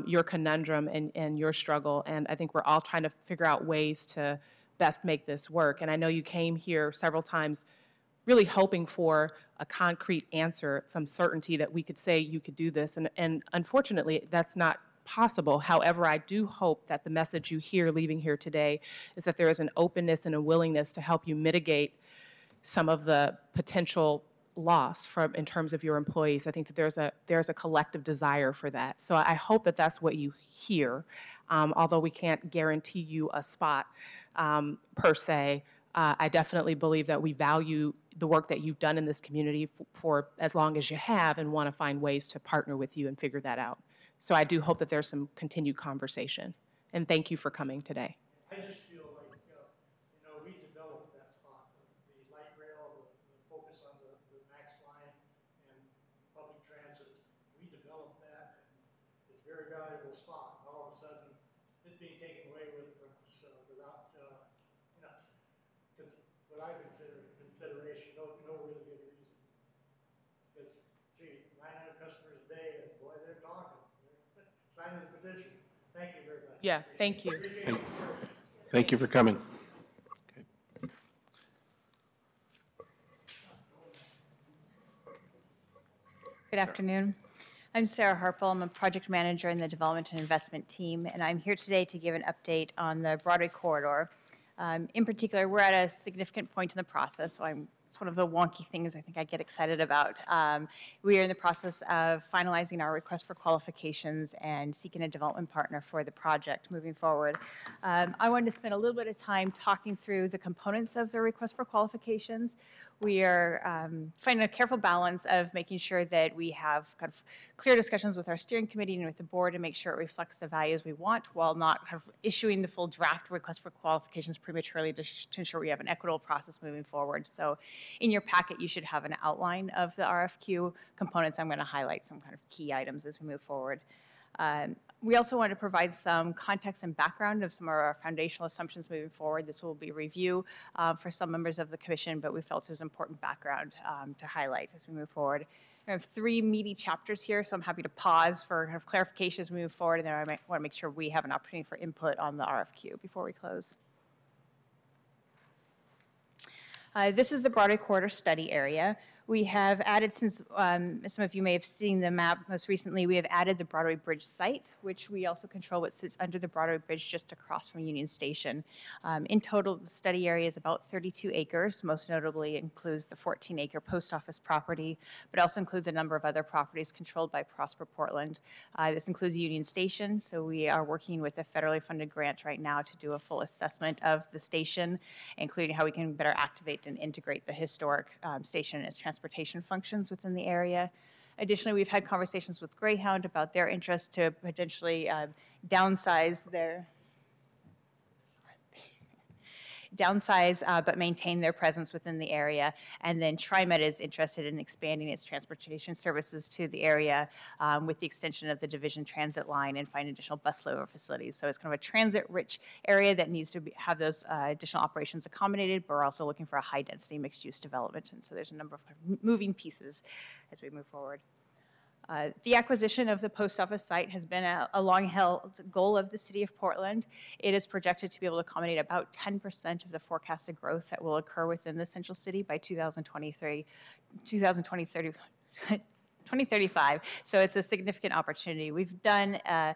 your conundrum and your struggle, and I think we're all trying to figure out ways to best make this work. And I know you came here several times really hoping for a concrete answer, some certainty that we could say you could do this, and unfortunately that's not possible. However, I do hope that the message you hear leaving here today is that there is an openness and a willingness to help you mitigate some of the potential loss in terms of your employees. I think that there's a collective desire for that. So I hope that that's what you hear, although we can't guarantee you a spot per se. I definitely believe that we value the work that you've done in this community for as long as you have, and want to find ways to partner with you and figure that out. So I do hope that there's some continued conversation. And thank you for coming today. I just feel like, we developed that spot, the light rail, the focus on the MAX line and public transit. We developed that, and it's a very valuable spot. All of a sudden, it's being taken away from us without, what I consider consideration, no really good reason. Because, gee, 900 customers a day, and boy, they're talking. Signing the petition. Thank you very much. Yeah, thank you. Thank you for coming. Okay. Good afternoon. I'm Sarah Harpel. I'm a project manager in the development and investment team, and I'm here today to give an update on the Broadway corridor. In particular, we're at a significant point in the process, so it's one of the wonky things I think I get excited about. We are in the process of finalizing our request for qualifications and seeking a development partner for the project moving forward. I wanted to spend a little bit of time talking through the components of the request for qualifications. We are finding a careful balance of making sure that we have kind of clear discussions with our steering committee and with the board to make sure it reflects the values we want, while not kind of issuing the full draft request for qualifications prematurely to ensure we have an equitable process moving forward. So in your packet, you should have an outline of the RFQ components. I'm going to highlight some kind of key items as we move forward. We also want to provide some context and background of some of our foundational assumptions moving forward. This will be review for some members of the commission, but we felt it was important background to highlight as we move forward. I have 3 meaty chapters here, so I'm happy to pause for kind of clarification as we move forward, and then I want to make sure we have an opportunity for input on the RFQ before we close. This is the Broadway Corridor study area. We have added, since some of you may have seen the map most recently, we have added the Broadway Bridge site, which we also control what sits under the Broadway Bridge just across from Union Station. In total, the study area is about 32 acres, most notably includes the 14-acre post office property, but also includes a number of other properties controlled by Prosper Portland. This includes Union Station, so we are working with a federally funded grant right now to do a full assessment of the station, including how we can better activate and integrate the historic station and its transportation functions within the area. Additionally, we've had conversations with Greyhound about their interest to potentially downsize but maintain their presence within the area. And then TriMet is interested in expanding its transportation services to the area with the extension of the Division Transit line and find additional bus layover facilities. So it's kind of a transit-rich area that needs to have those additional operations accommodated, but we're also looking for a high-density mixed-use development. And so there's a number of moving pieces as we move forward. The acquisition of the post office site has been a long-held goal of the City of Portland. It is projected to be able to accommodate about 10% of the forecasted growth that will occur within the Central City by 2035. So it's a significant opportunity. We've done a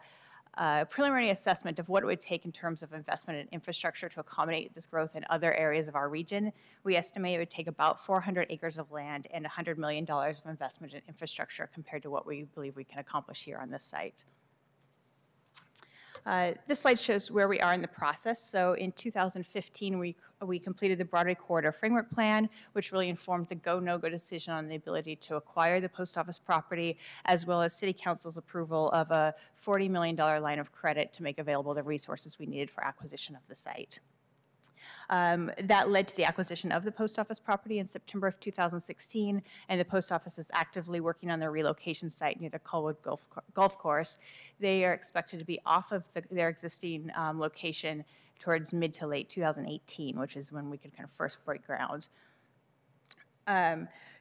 preliminary assessment of what it would take in terms of investment in infrastructure to accommodate this growth in other areas of our region. We estimate it would take about 400 acres of land and $100 million of investment in infrastructure compared to what we believe we can accomplish here on this site. This slide shows where we are in the process. So in 2015, we completed the Broadway Corridor Framework Plan, which really informed the go, no-go decision on the ability to acquire the post office property, as well as City Council's approval of a $40 million line of credit to make available the resources we needed for acquisition of the site. That led to the acquisition of the post office property in September of 2016, and the post office is actively working on their relocation site near the Colwood Golf Course. They are expected to be off of their existing location towards mid to late 2018, which is when we could kind of first break ground.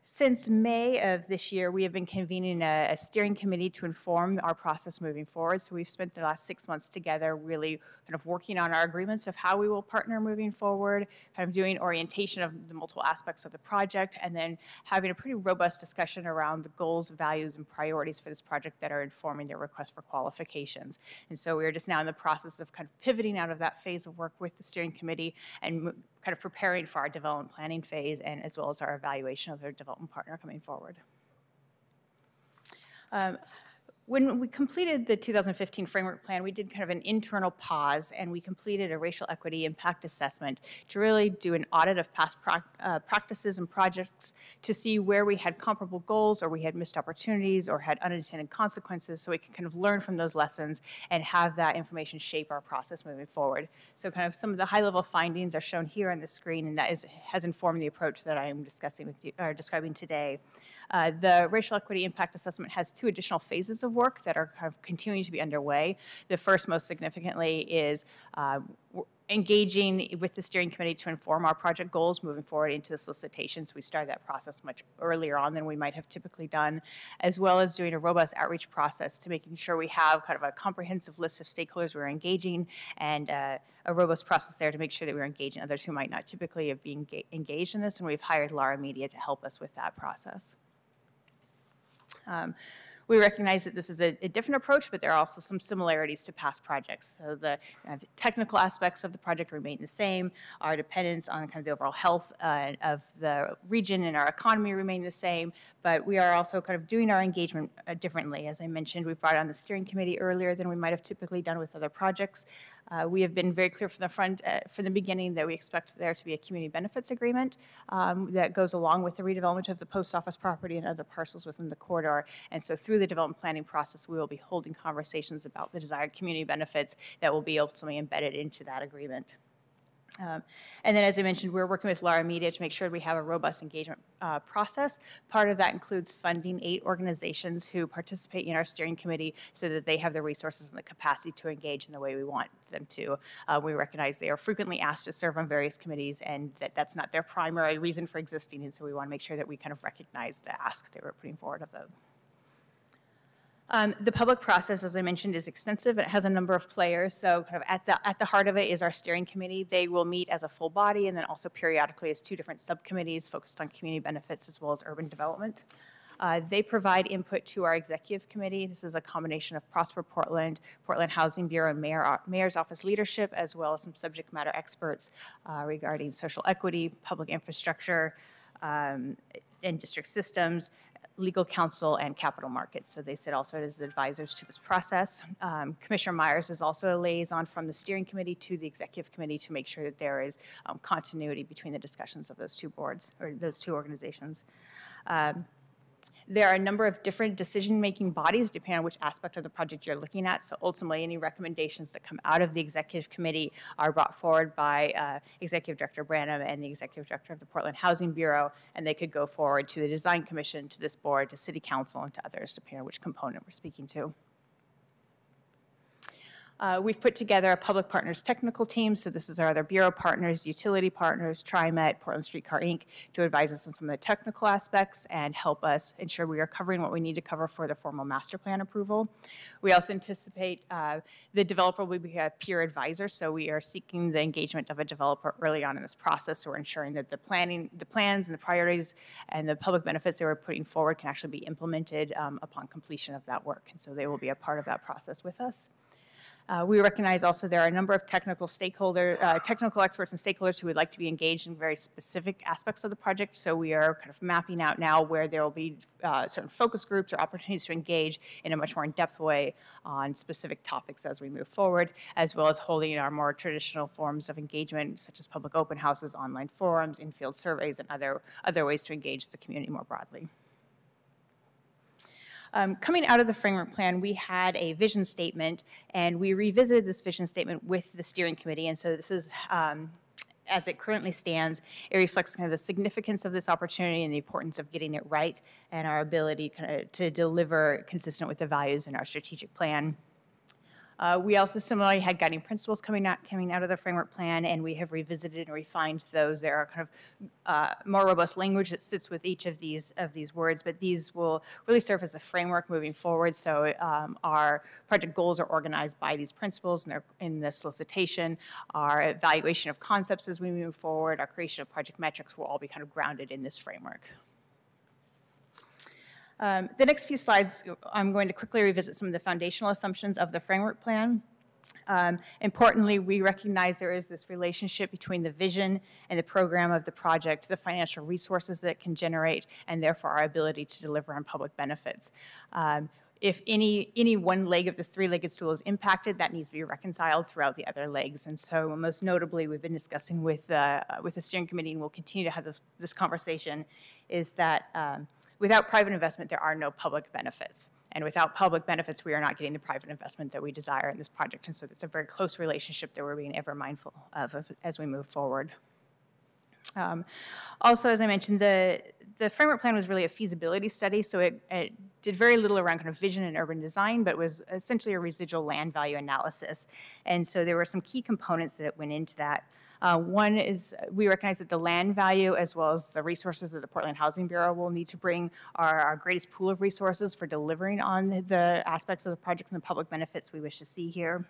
Since May of this year, we have been convening a steering committee to inform our process moving forward. So we've spent the last 6 months together really kind of working on our agreements of how we will partner moving forward, kind of doing orientation of the multiple aspects of the project, and then having a pretty robust discussion around the goals, values, and priorities for this project that are informing their request for qualifications. And so we are just now in the process of kind of pivoting out of that phase of work with the steering committee and kind of preparing for our development planning phase, and as well as our evaluation of their development partner coming forward. When we completed the 2015 framework plan, we did kind of an internal pause, and we completed a racial equity impact assessment to really do an audit of past practices and projects to see where we had comparable goals, or we had missed opportunities, or had unintended consequences, so we can kind of learn from those lessons and have that information shape our process moving forward. So kind of some of the high-level findings are shown here on the screen, and that has informed the approach that I am discussing with you, or describing today. The racial equity impact assessment has 2 additional phases of work that are kind of continuing to be underway. The first, most significantly, is engaging with the steering committee to inform our project goals moving forward into the solicitation. So we started that process much earlier on than we might have typically done, as well as doing a robust outreach process to making sure we have kind of a comprehensive list of stakeholders we're engaging, and a robust process there to make sure that we're engaging others who might not typically have been engaged in this. And we've hired Lara Media to help us with that process. We recognize that this is a different approach, but there are also some similarities to past projects. So the technical aspects of the project remain the same. Our dependence on kind of the overall health of the region and our economy remain the same, but we are also kind of doing our engagement differently. As I mentioned, we brought on the steering committee earlier than we might have typically done with other projects. We have been very clear from the beginning that we expect there to be a community benefits agreement that goes along with the redevelopment of the post office property and other parcels within the corridor. And so through the development planning process, we will be holding conversations about the desired community benefits that will be ultimately embedded into that agreement. And then, as I mentioned, we're working with Lara Media to make sure we have a robust engagement process. Part of that includes funding 8 organizations who participate in our steering committee so that they have the resources and the capacity to engage in the way we want them to. We recognize they are frequently asked to serve on various committees, and that's not their primary reason for existing, and so we want to make sure that we kind of recognize the ask that we're putting forward of them. The public process, as I mentioned, is extensive. It has a number of players. So kind of at the heart of it is our steering committee. They will meet as a full body and then also periodically as 2 different subcommittees focused on community benefits as well as urban development. They provide input to our executive committee. This is a combination of Prosper Portland, Portland Housing Bureau, and Mayor's Office leadership, as well as some subject matter experts regarding social equity, public infrastructure, and district systems, legal counsel, and capital markets. So they sit also as advisors to this process. Commissioner Myers is also a liaison from the steering committee to the executive committee to make sure that there is continuity between the discussions of those 2 boards or those 2 organizations. There are a number of different decision-making bodies depending on which aspect of the project you're looking at. So ultimately, any recommendations that come out of the executive committee are brought forward by Executive Director Branham and the Executive Director of the Portland Housing Bureau, and they could go forward to the Design Commission, to this board, to City Council, and to others, depending on which component we're speaking to. We've put together a public partners technical team. So this is our other bureau partners, utility partners, TriMet, Portland Streetcar Inc., to advise us on some of the technical aspects and help us ensure we are covering what we need to cover for the formal master plan approval. We also anticipate the developer will be a peer advisor. So we are seeking the engagement of a developer early on in this process. So we're ensuring that the plans and the priorities and the public benefits that we're putting forward can actually be implemented upon completion of that work. And so they will be a part of that process with us. We recognize also there are a number of technical experts and stakeholders who would like to be engaged in very specific aspects of the project. So we are kind of mapping out now where there will be certain focus groups or opportunities to engage in a much more in-depth way on specific topics as we move forward, as well as holding our more traditional forms of engagement, such as public open houses, online forums, in-field surveys, and other ways to engage the community more broadly. Coming out of the framework plan, we had a vision statement, and we revisited this vision statement with the steering committee. And so this is, as it currently stands, it reflects kind of the significance of this opportunity and the importance of getting it right and our ability kind of to deliver consistent with the values in our strategic plan. We also similarly had guiding principles coming out of the framework plan, and we have revisited and refined those. There are kind of more robust language that sits with each of these words, but these will really serve as a framework moving forward. So our project goals are organized by these principles, and they're in the solicitation. Our evaluation of concepts as we move forward, our creation of project metrics will all be kind of grounded in this framework. The next few slides, I'm going to quickly revisit some of the foundational assumptions of the framework plan. Importantly, we recognize there is this relationship between the vision and the program of the project, the financial resources that it can generate, and therefore our ability to deliver on public benefits. If any one leg of this 3-legged stool is impacted, that needs to be reconciled throughout the other legs. And so most notably, we've been discussing with the steering committee, and we'll continue to have this conversation, is that without private investment, there are no public benefits. And without public benefits, we are not getting the private investment that we desire in this project. And so it's a very close relationship that we're being ever mindful of as we move forward. Also, as I mentioned, the framework plan was really a feasibility study, so it did very little around kind of vision and urban design, but was essentially a residual land value analysis. And so there were some key components that went into that. One is we recognize that the land value as well as the resources that the Portland Housing Bureau will need to bring are our greatest pool of resources for delivering on the aspects of the project and the public benefits we wish to see here.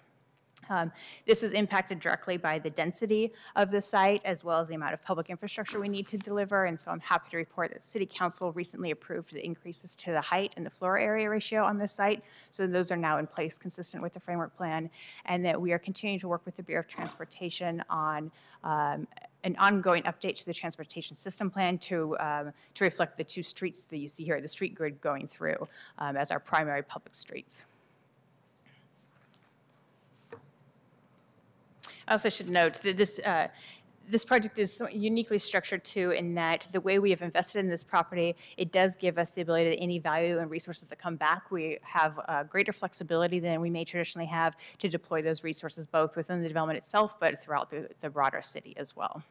This is impacted directly by the density of the site as well as the amount of public infrastructure we need to deliver. And so I'm happy to report that City Council recently approved the increases to the height and the floor area ratio on this site. So those are now in place consistent with the framework plan, and that we are continuing to work with the Bureau of Transportation on an ongoing update to the transportation system plan to reflect the 2 streets that you see here, the street grid going through as our primary public streets. I also should note that This project is so uniquely structured too, in that the way we have invested in this property, it does give us the ability that any value and resources that come back, we have greater flexibility than we may traditionally have to deploy those resources both within the development itself, but throughout the broader city as well.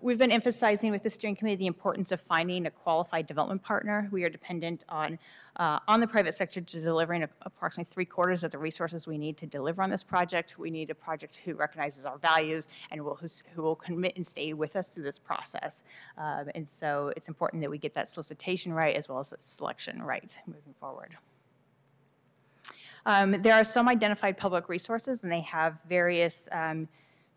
We've been emphasizing with the steering committee the importance of finding a qualified development partner. We are dependent on the private sector to delivering approximately 3/4 of the resources we need to deliver on this project. We need a project who recognizes our values and who will commit and stay with us through this process. And so it's important that we get that solicitation right as well as that selection right moving forward. There are some identified public resources, and they have various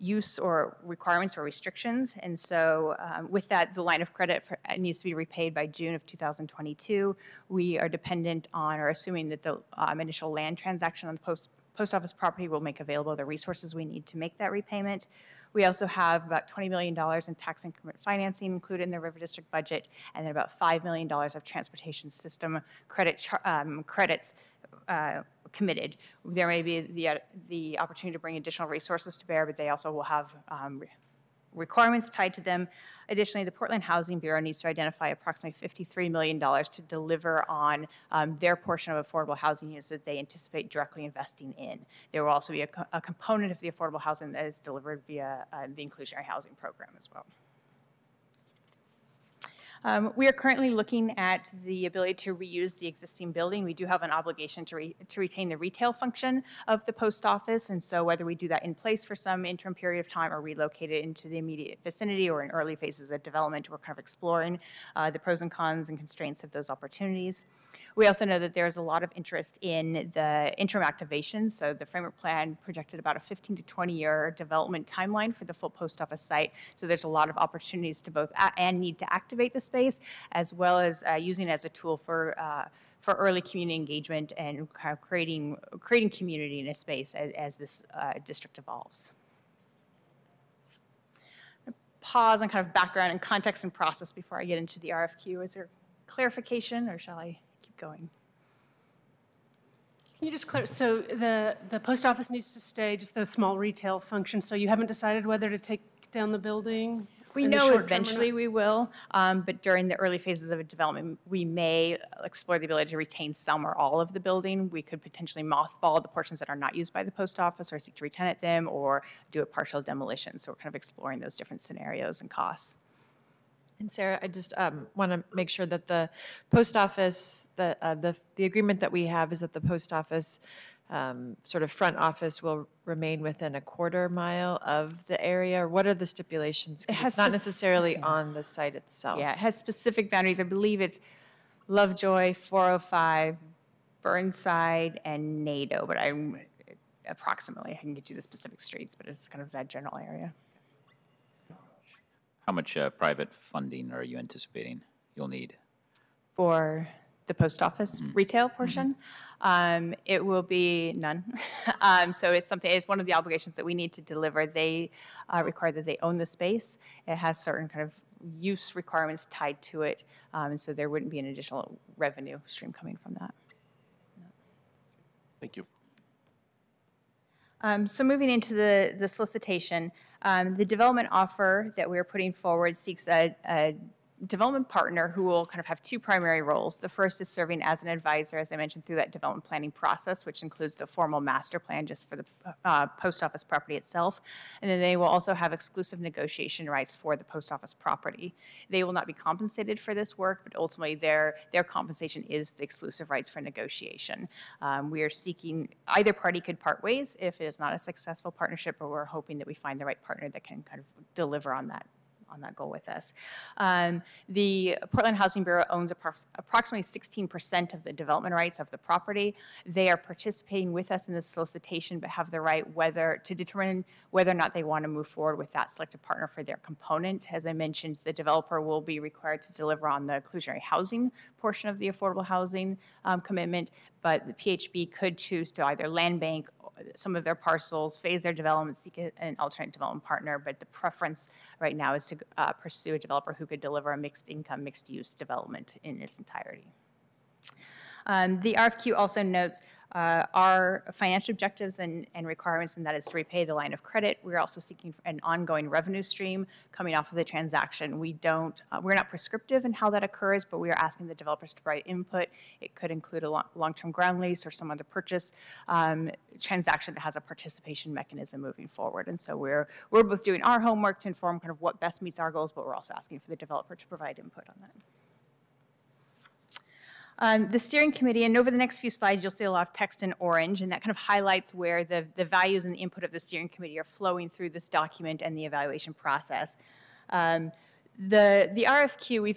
use or requirements or restrictions. And so with that, the line of credit needs to be repaid by June of 2022. We are dependent on or assuming that the initial land transaction on the post office property will make available the resources we need to make that repayment. We also have about $20 million in tax increment financing included in the River District budget, and then about $5 million of transportation system credits committed. There may be the opportunity to bring additional resources to bear, but they also will have requirements tied to them. Additionally, the Portland Housing Bureau needs to identify approximately $53 million to deliver on their portion of affordable housing units that they anticipate directly investing in. There will also be a component of the affordable housing that is delivered via the inclusionary housing program as well. We are currently looking at the ability to reuse the existing building. We do have an obligation to retain the retail function of the post office, and so whether we do that in place for some interim period of time or relocate it into the immediate vicinity or in early phases of development, we're kind of exploring the pros and cons and constraints of those opportunities. We also know that there's a lot of interest in the interim activation. So the framework plan projected about a 15 to 20-year development timeline for the full post office site. So there's a lot of opportunities to both and need to activate the space, as well as using it as a tool for early community engagement and kind of creating community in a space as this district evolves. Pause on kind of background and context and process before I get into the RFQ. Is there clarification, or shall I keep going? Can you just clarify, so the post office needs to stay, just those small retail functions, so you haven't decided whether to take down the building? We know eventually we will, but during the early phases of a development, we may explore the ability to retain some or all of the building. We could potentially mothball the portions that are not used by the post office or seek to retenant them or do a partial demolition. So we're kind of exploring those different scenarios and costs. And Sarah, I just want to make sure that the post office, the agreement that we have is that the post office sort of front office will remain within a 1/4 mile of the area, or what are the stipulations? It's not necessarily on the site itself. Yeah, it has specific boundaries. I believe it's Lovejoy, 405, Burnside, and NATO, but I'm approximately, I can get you the specific streets, but it's kind of that general area. How much private funding are you anticipating you'll need? For the post office retail portion, it will be none. So it's one of the obligations that we need to deliver. They require that they own the space. It has certain kind of use requirements tied to it, and so there wouldn't be an additional revenue stream coming from that. Thank you. So moving into the solicitation, the development offer that we're putting forward seeks a development partner who will kind of have two primary roles. The first is serving as an advisor, as I mentioned, through that development planning process, which includes the formal master plan just for the post office property itself. And then they will also have exclusive negotiation rights for the post office property. They will not be compensated for this work, but ultimately their compensation is the exclusive rights for negotiation. We are seeking, either party could part ways if it is not a successful partnership, but we're hoping that we find the right partner that can kind of deliver on that goal with us. The Portland Housing Bureau owns approximately 16% of the development rights of the property. They are participating with us in this solicitation, but have the right to determine whether or not they want to move forward with that selected partner for their component. As I mentioned, the developer will be required to deliver on the inclusionary housing portion of the affordable housing commitment, but the PHB could choose to either land bank some of their parcels, phase their development, seek an alternate development partner, but the preference right now is to pursue a developer who could deliver a mixed income, mixed use development in its entirety. The RFQ also notes our financial objectives and requirements, and that is to repay the line of credit. We're also seeking an ongoing revenue stream coming off of the transaction. We're not prescriptive in how that occurs, but we are asking the developers to provide input. It could include a long-term ground lease or some other purchase transaction that has a participation mechanism moving forward. And so we're both doing our homework to inform kind of what best meets our goals, but we're also asking for the developer to provide input on that. The steering committee, and over the next few slides, you'll see a lot of text in orange, and that kind of highlights where the values and the input of the steering committee are flowing through this document and the evaluation process. The RFQ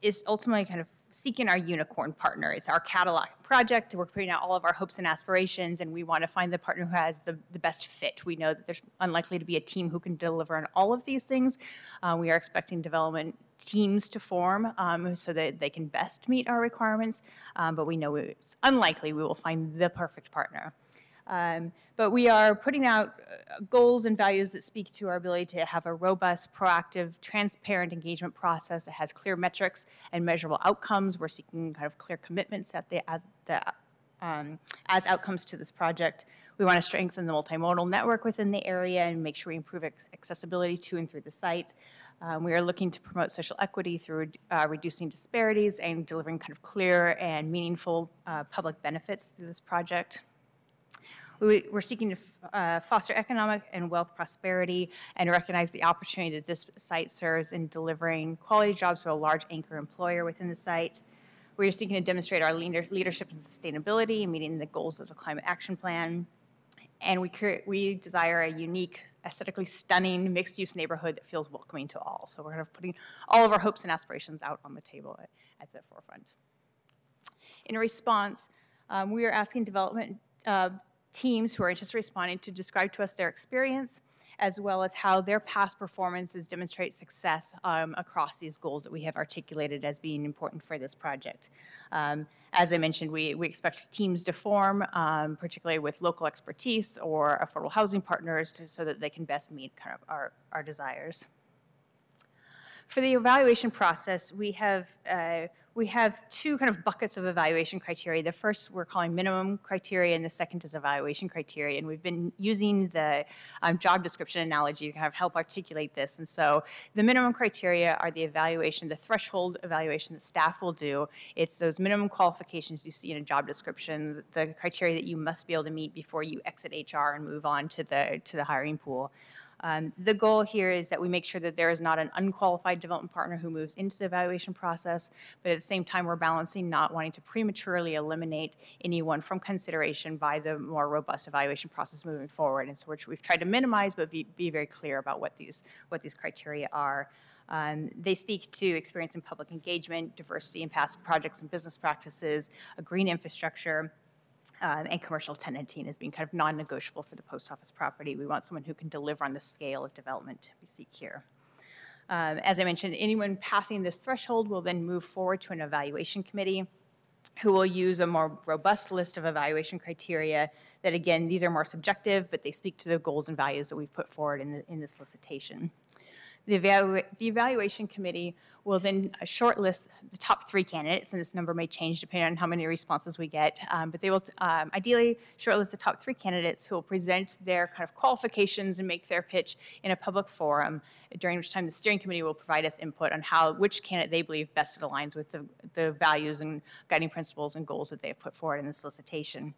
is ultimately kind of seeking our unicorn partner. It's our catalog project. We're putting out all of our hopes and aspirations, and we want to find the partner who has the best fit. We know that there's unlikely to be a team who can deliver on all of these things. We are expecting development teams to form so that they can best meet our requirements, but we know it's unlikely we will find the perfect partner. But we are putting out goals and values that speak to our ability to have a robust, proactive, transparent engagement process that has clear metrics and measurable outcomes. We're seeking kind of clear commitments as outcomes to this project. We want to strengthen the multimodal network within the area and make sure we improve accessibility to and through the site. We are looking to promote social equity through reducing disparities and delivering kind of clear and meaningful public benefits through this project. We're seeking to foster economic and wealth prosperity and recognize the opportunity that this site serves in delivering quality jobs to a large anchor employer within the site. We are seeking to demonstrate our leadership and sustainability in meeting the goals of the Climate Action Plan. And we desire a unique, aesthetically stunning, mixed-use neighborhood that feels welcoming to all. So we're kind of putting all of our hopes and aspirations out on the table at the forefront. In response, we are asking development teams who are interested in responding to describe to us their experience, as well as how their past performances demonstrate success across these goals that we have articulated as being important for this project. As I mentioned, we expect teams to form, particularly with local expertise or affordable housing partners, so that they can best meet kind of our desires. For the evaluation process, we have two kind of buckets of evaluation criteria. The first we're calling minimum criteria, and the second is evaluation criteria. And we've been using the job description analogy to kind of help articulate this. And so the minimum criteria are the evaluation, the threshold evaluation that staff will do. It's those minimum qualifications you see in a job description, the criteria that you must be able to meet before you exit HR and move on to the hiring pool. The goal here is that we make sure that there is not an unqualified development partner who moves into the evaluation process, but at the same time we're balancing not wanting to prematurely eliminate anyone from consideration by the more robust evaluation process moving forward. And so we've tried to minimize, but be very clear about what these criteria are. They speak to experience in public engagement, diversity in past projects and business practices, a green infrastructure, and commercial tenanting as being kind of non-negotiable for the post office property. We want someone who can deliver on the scale of development we seek here. As I mentioned, anyone passing this threshold will then move forward to an evaluation committee who will use a more robust list of evaluation criteria that, again, these are more subjective, but they speak to the goals and values that we've put forward in the solicitation. The evaluation committee will then shortlist the top 3 candidates, and this number may change depending on how many responses we get, but they will ideally shortlist the top 3 candidates who will present their kind of qualifications and make their pitch in a public forum, during which time the steering committee will provide us input on which candidate they believe best aligns with the values and guiding principles and goals that they have put forward in the solicitation.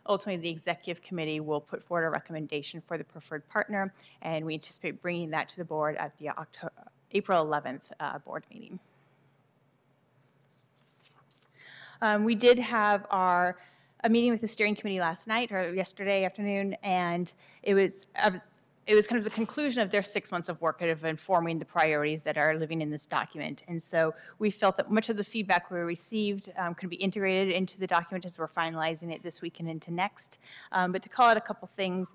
Ultimately, the executive committee will put forward a recommendation for the preferred partner, and we anticipate bringing that to the board at the April 11th board meeting. We did have a meeting with the steering committee last night or yesterday afternoon, and it was kind of the conclusion of their 6 months of work of informing the priorities that are living in this document. And so we felt that much of the feedback we received could be integrated into the document as we're finalizing it this week and into next. But to call out a couple things,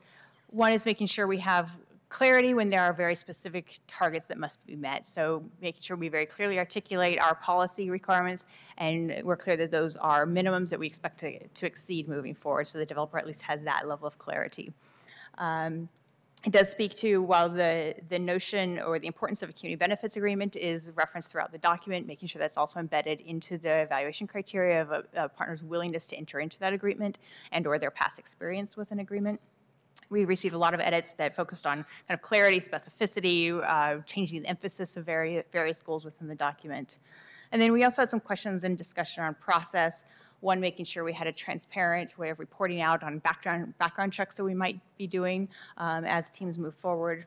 one is making sure we have clarity when there are very specific targets that must be met. So making sure we very clearly articulate our policy requirements, and we're clear that those are minimums that we expect to exceed moving forward, so the developer at least has that level of clarity. It does speak to, while the notion or the importance of a community benefits agreement is referenced throughout the document, making sure that's also embedded into the evaluation criteria of a partner's willingness to enter into that agreement and or their past experience with an agreement. We received a lot of edits that focused on kind of clarity, specificity, changing the emphasis of various goals within the document. And then we also had some questions and discussion around process. One, making sure we had a transparent way of reporting out on background checks that we might be doing as teams move forward.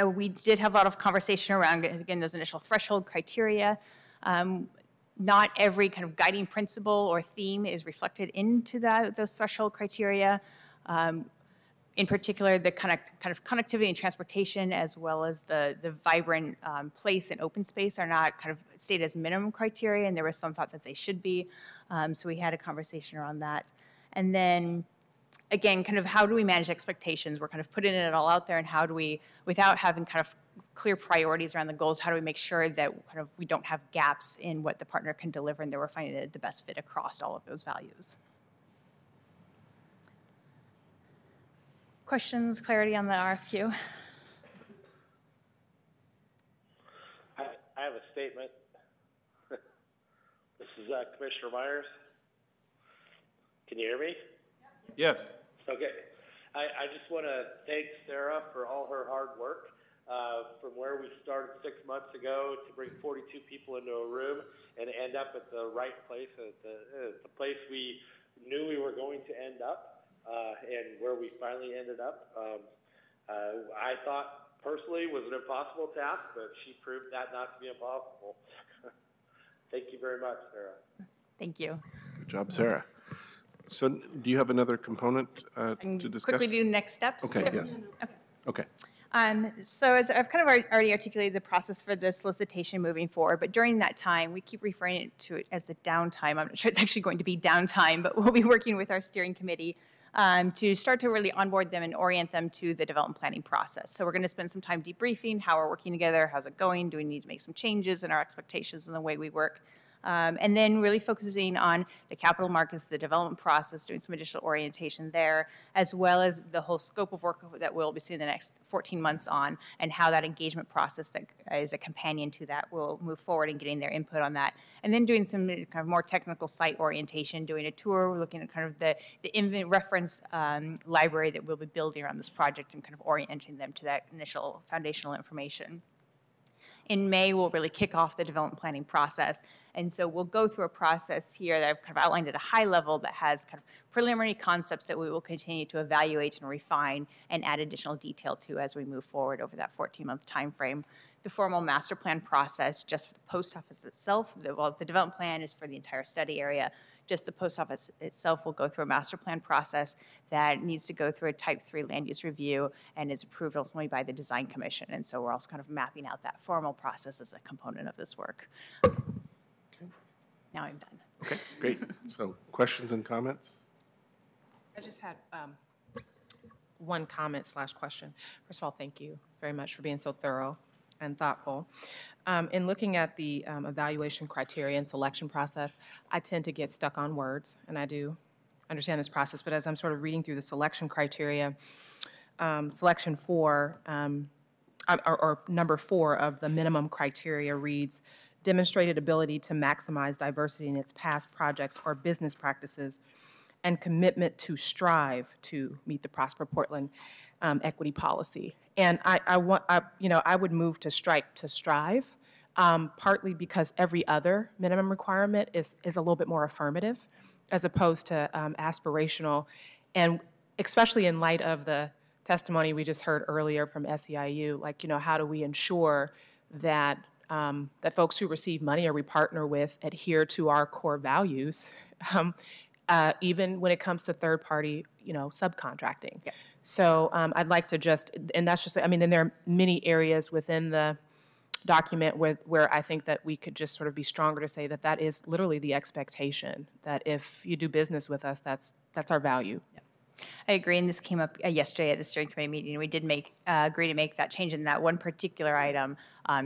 We did have a lot of conversation around, again, those initial threshold criteria. Not every kind of guiding principle or theme is reflected into those threshold criteria. In particular, the kind of connectivity and transportation, as well as the vibrant place and open space, are not kind of stated as minimum criteria, and there was some thought that they should be. So we had a conversation around that. And then, again, kind of how do we manage expectations? We're kind of putting it all out there, and how do we, without having kind of clear priorities around the goals, how do we make sure that kind of we don't have gaps in what the partner can deliver, and that we're finding the best fit across all of those values? Questions, clarity on the RFQ? I have a statement. This is Commissioner Myers. Can you hear me? Yes. Okay. I just want to thank Sarah for all her hard work. From where we started 6 months ago to bring 42 people into a room and end up at the right place, at the place we knew we were going to end up. And where we finally ended up, I thought personally was an impossible task, but she proved that not to be impossible. Thank you very much, Sarah. Thank you. Good job, Sarah. So do you have another component to discuss? Quickly do next steps. Okay, yes. Okay. So as I've kind of already articulated the process for the solicitation moving forward, but during that time, we keep referring to it as the downtime. I'm not sure it's actually going to be downtime, but we'll be working with our steering committee to start to really onboard them and orient them to the development planning process. So we're going to spend some time debriefing how we're working together, how's it going, do we need to make some changes in our expectations and the way we work. And then really focusing on the capital markets, the development process, doing some additional orientation there, as well as the whole scope of work that we'll be seeing the next 14 months on, and how that engagement process that is a companion to that will move forward and getting their input on that. And then doing some kind of more technical site orientation, doing a tour, looking at kind of the reference library that we'll be building around this project and kind of orienting them to that initial foundational information. In May, we'll really kick off the development planning process. And so we'll go through a process here that I've kind of outlined at a high level that has kind of preliminary concepts that we will continue to evaluate and refine and add additional detail to as we move forward over that 14-month time frame. The formal master plan process, just for the post office itself, the development plan is for the entire study area. Just the post office itself will go through a master plan process that needs to go through a type 3 land use review and is approved ultimately by the design commission. And so we're also kind of mapping out that formal process as a component of this work. Okay. Now I'm done. Okay, great. So questions and comments? I just had one comment / question. First of all, thank you very much for being so thorough and thoughtful. In looking at the evaluation criteria and selection process, I tend to get stuck on words, and I do understand this process, but as I'm sort of reading through the selection criteria, selection 4, or number 4 of the minimum criteria reads, demonstrated ability to maximize diversity in its past projects or business practices, and commitment to strive to meet the Prosper Portland equity policy. And I would move to strike to strive, partly because every other minimum requirement is a little bit more affirmative as opposed to aspirational, and especially in light of the testimony we just heard earlier from SEIU, like, how do we ensure that that folks who receive money or we partner with adhere to our core values, even when it comes to third-party, subcontracting. Yeah. So I'd like to and that's just, and there are many areas within the document where I think that we could just sort of be stronger to say that that is literally the expectation, that if you do business with us, that's our value. Yeah. I agree, and this came up yesterday at the steering committee meeting. We did agree to make that change in that one particular item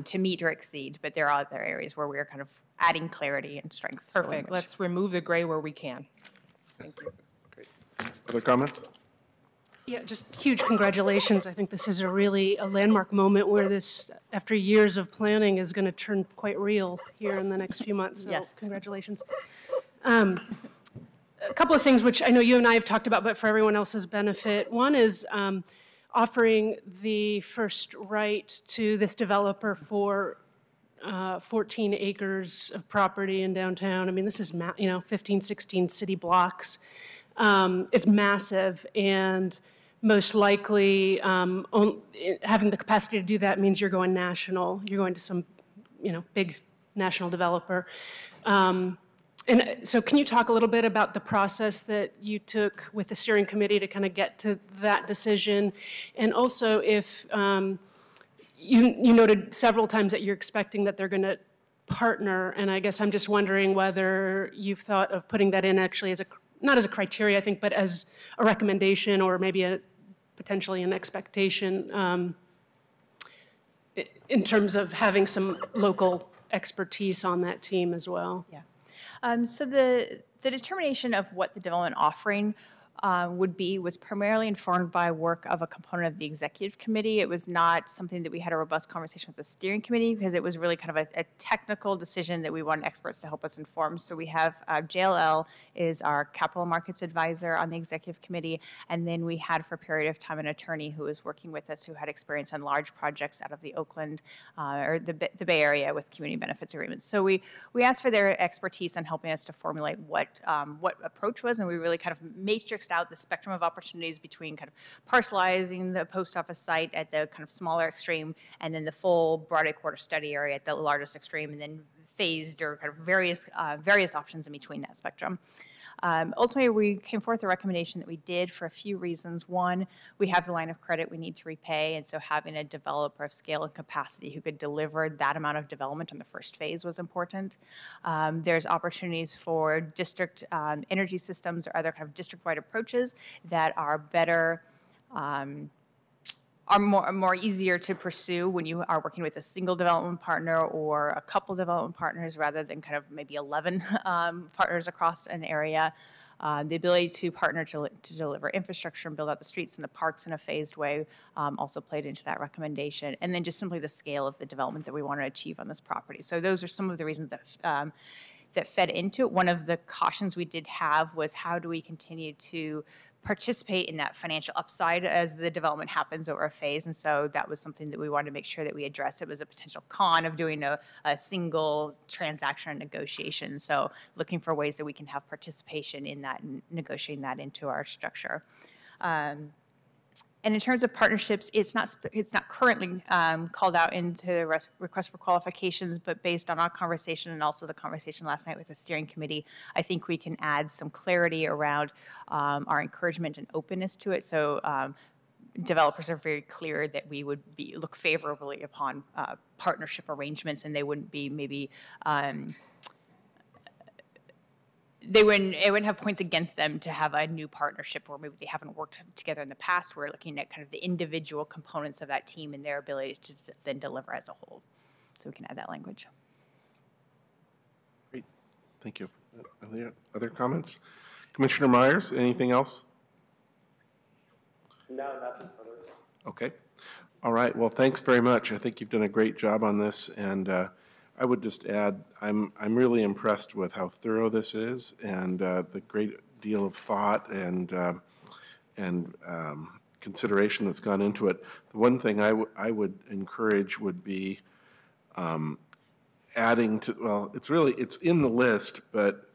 to meet or exceed, but there are other areas where we're kind of adding clarity and strength. Perfect. Let's remove the gray where we can. Thank you. Great. Other comments? Yeah, just huge congratulations. I think this is a landmark moment where this, after years of planning, is going to turn quite real here in the next few months. So Yes. congratulations. A couple of things which I know you and I have talked about, but for everyone else's benefit. One is offering the first right to this developer for 14 acres of property in downtown. I mean, this is 15, 16 city blocks. It's massive, and most likely having the capacity to do that means you're going national. You're going to some, big national developer. And so can you talk a little bit about the process that you took with the steering committee to kind of get to that decision? And also if you noted several times that you're expecting that they're going to partner, and I guess I'm just wondering whether you've thought of putting that in actually as not as a criteria, I think, but as a recommendation or maybe potentially an expectation in terms of having some local expertise on that team as well. Yeah. So the determination of what the development offering would be was primarily informed by work of a component of the executive committee. It was not something that we had a robust conversation with the steering committee because it was really kind of a technical decision that we wanted experts to help us inform. So we have JLL is our capital markets advisor on the executive committee, and then we had for a period of time an attorney who was working with us who had experience on large projects out of the Oakland or the Bay Area with community benefits agreements. So we asked for their expertise on helping us to formulate what approach was, and we really kind of matrixed out the spectrum of opportunities between kind of parcelizing the post office site at the kind of smaller extreme and then the full Broadway Quarter study area at the largest extreme, and then phased or kind of various options in between that spectrum. Ultimately, we came forth with a recommendation that we did for a few reasons. One, we have the line of credit we need to repay, and so having a developer of scale and capacity who could deliver that amount of development in the first phase was important. There's opportunities for district energy systems or other kind of district-wide approaches that are better, are more easier to pursue when you are working with a single development partner or a couple development partners rather than kind of maybe 11 partners across an area. The ability to partner to deliver infrastructure and build out the streets and the parks in a phased way also played into that recommendation. And then just simply the scale of the development that we want to achieve on this property. So those are some of the reasons that that fed into it. One of the cautions we did have was how do we continue to participate in that financial upside as the development happens over a phase, and so that was something that we wanted to make sure that we addressed. It was a potential con of doing a single transaction or negotiation, so looking for ways that we can have participation in that and negotiating that into our structure. And in terms of partnerships, it's not currently called out into the request for qualifications, but based on our conversation and also the conversation last night with the steering committee, I think we can add some clarity around our encouragement and openness to it. So developers are very clear that we would look favorably upon partnership arrangements, and they wouldn't be maybe it wouldn't have points against them to have a new partnership where maybe they haven't worked together in the past. We're looking at kind of the individual components of that team and their ability to then deliver as a whole. So we can add that language. Great, thank you. Other comments? Commissioner Myers, anything else? No, nothing further. Okay. All right, well, thanks very much. I think you've done a great job on this, and I would just add, I'm really impressed with how thorough this is and the great deal of thought and consideration that's gone into it. The one thing I would encourage would be adding to, well, it's in the list, but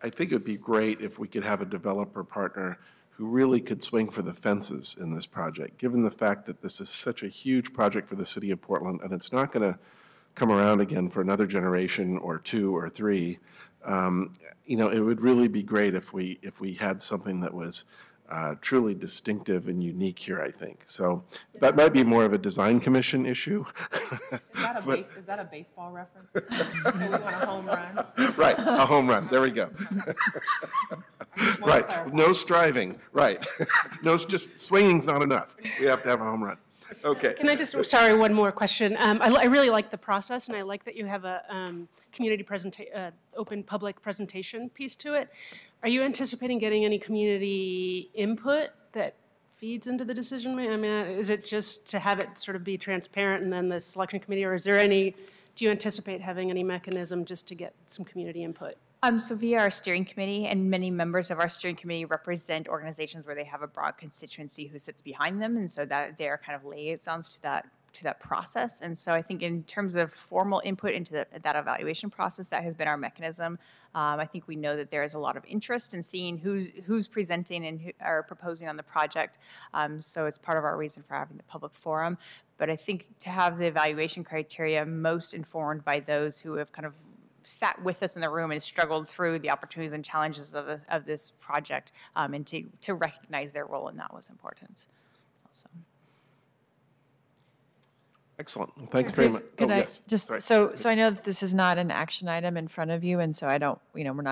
I think it would be great if we could have a developer partner who really could swing for the fences in this project, given the fact that this is such a huge project for the city of Portland, and it's not going to come around again for another generation or two or three. You know, it would really be great if we had something that was truly distinctive and unique here, I think. So that might be more of a design commission issue. Is that a baseball reference? So we want a home run? Right, a home run, there we go. Right, no striving, right. No, just swinging's not enough. We have to have a home run. Okay. Can I just, sorry, one more question. I really like the process, and I like that you have a community open public presentation piece to it. Are you anticipating getting any community input that feeds into the decision making? I mean, is it just to have it sort of be transparent and then the selection committee, or is there any, do you anticipate having any mechanism just to get some community input? So via our steering committee, and many members of our steering committee represent organizations where they have a broad constituency who sits behind them, and so that they're kind of liaisons to that process. And so I think in terms of formal input into that evaluation process, that has been our mechanism. I think we know that there is a lot of interest in seeing who's presenting and who are proposing on the project. So it's part of our reason for having the public forum. But I think to have the evaluation criteria most informed by those who have kind of sat with us in the room and struggled through the opportunities and challenges of this project, and to recognize their role in that was important. Also. Excellent. Well, thanks very much. Could I yes. just, Sorry. so I know that this is not an action item in front of you, and so I don't, we're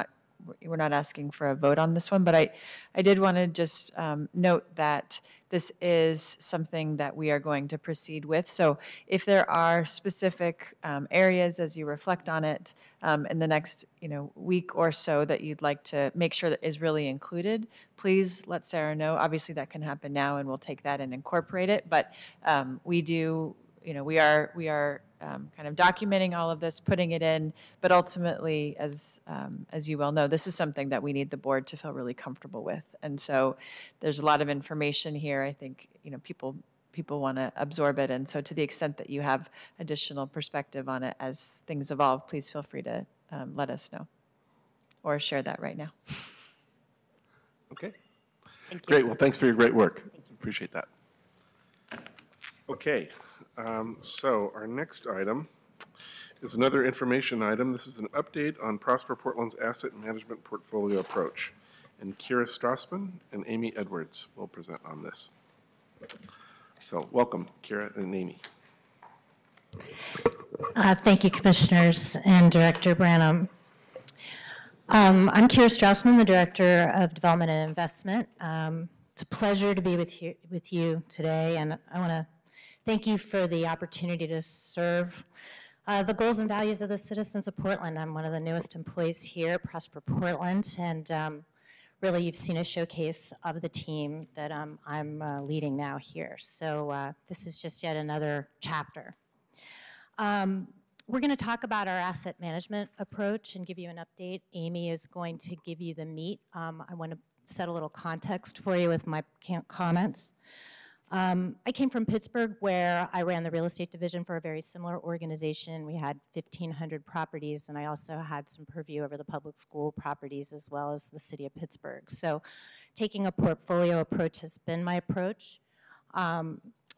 not asking for a vote on this one, but I did want to just note that this is something that we are going to proceed with. So if there are specific areas as you reflect on it in the next week or so that you'd like to make sure that is really included, please let Sarah know. Obviously that can happen now and we'll take that and incorporate it, but we do, we are kind of documenting all of this, putting it in, but ultimately, as you well know, this is something that we need the board to feel really comfortable with. And so there's a lot of information here. I think, people want to absorb it. And so to the extent that you have additional perspective on it as things evolve, please feel free to let us know or share that right now. Okay. Great. Well, thanks for your great work. Appreciate that. Okay. So our next item is another information item. This is an update on Prosper Portland's asset management portfolio approach. And Kira Strassman and Amy Edwards will present on this. So welcome, Kira and Amy. Thank you, Commissioners and Director Branham. I'm Kira Strassman, the Director of Development and Investment. It's a pleasure to be with you today, and I want to thank you for the opportunity to serve the goals and values of the citizens of Portland. I'm one of the newest employees here at Prosper Portland, and really you've seen a showcase of the team that I'm leading now here. So this is just yet another chapter. We're going to talk about our asset management approach and give you an update. Amy is going to give you the meat. I want to set a little context for you with my comments. I came from Pittsburgh, where I ran the real estate division for a very similar organization. We had 1,500 properties, and I also had some purview over the public school properties as well as the city of Pittsburgh. So taking a portfolio approach has been my approach.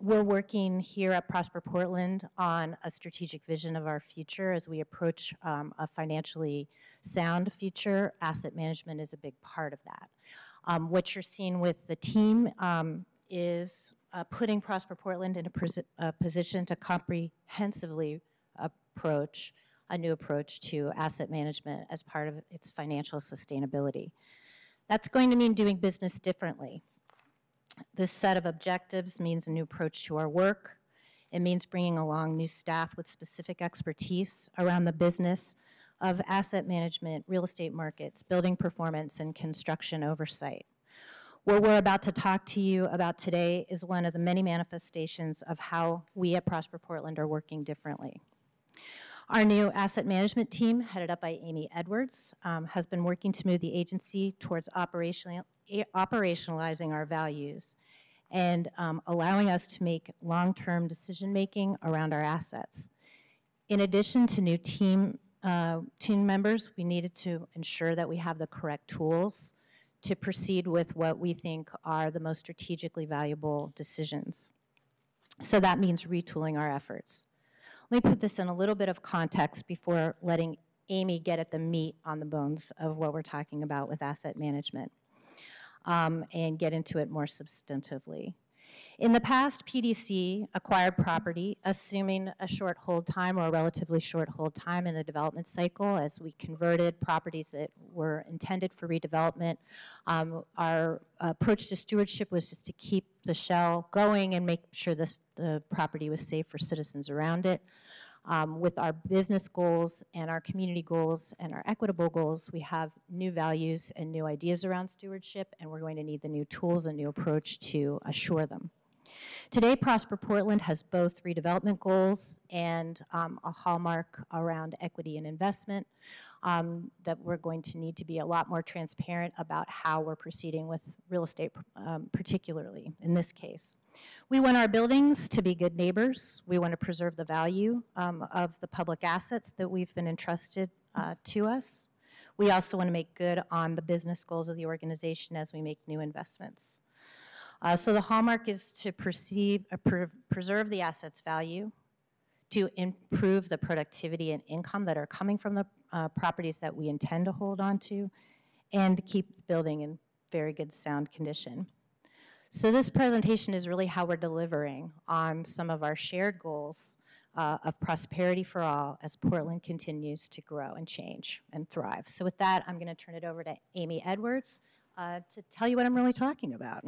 We're working here at Prosper Portland on a strategic vision of our future as we approach a financially sound future. Asset management is a big part of that. What you're seeing with the team is putting Prosper Portland in a position to comprehensively approach a new approach to asset management as part of its financial sustainability. That's going to mean doing business differently. This set of objectives means a new approach to our work. It means bringing along new staff with specific expertise around the business of asset management, real estate markets, building performance, and construction oversight. What we're about to talk to you about today is one of the many manifestations of how we at Prosper Portland are working differently. Our new asset management team, headed up by Amy Edwards, has been working to move the agency towards operationalizing our values and allowing us to make long-term decision-making around our assets. In addition to new team members, we needed to ensure that we have the correct tools to proceed with what we think are the most strategically valuable decisions. So that means retooling our efforts. Let me put this in a little bit of context before letting Amy get at the meat on the bones of what we're talking about with asset management and get into it more substantively. In the past, PDC acquired property, assuming a short hold time or a relatively short hold time in the development cycle as we converted properties that were intended for redevelopment. Our approach to stewardship was just to keep the shell going and make sure the property was safe for citizens around it. With our business goals and our community goals and our equitable goals, we have new values and new ideas around stewardship, and we're going to need the new tools and new approach to assure them. Today, Prosper Portland has both redevelopment goals and a hallmark around equity and investment that we're going to need to be a lot more transparent about how we're proceeding with real estate, particularly in this case. We want our buildings to be good neighbors. We want to preserve the value of the public assets that we've been entrusted to us. We also want to make good on the business goals of the organization as we make new investments. So the hallmark is to preserve the asset's value, to improve the productivity and income that are coming from the properties that we intend to hold on to, and to keep the building in very good sound condition. So this presentation is really how we're delivering on some of our shared goals of prosperity for all as Portland continues to grow and change and thrive. So with that, I'm going to turn it over to Amy Edwards to tell you what I'm really talking about.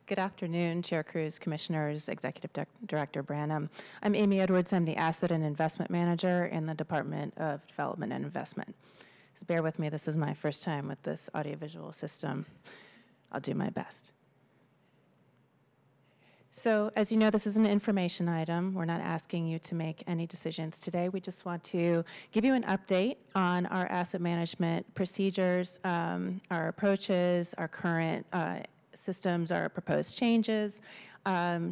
Good afternoon, Chair Cruz, Commissioners, Executive Director Branham. I'm Amy Edwards. I'm the Asset and Investment Manager in the Department of Development and Investment. So bear with me, this is my first time with this audiovisual system. I'll do my best. So as you know, this is an information item. We're not asking you to make any decisions today. We just want to give you an update on our asset management procedures, our approaches, our current systems, our proposed changes,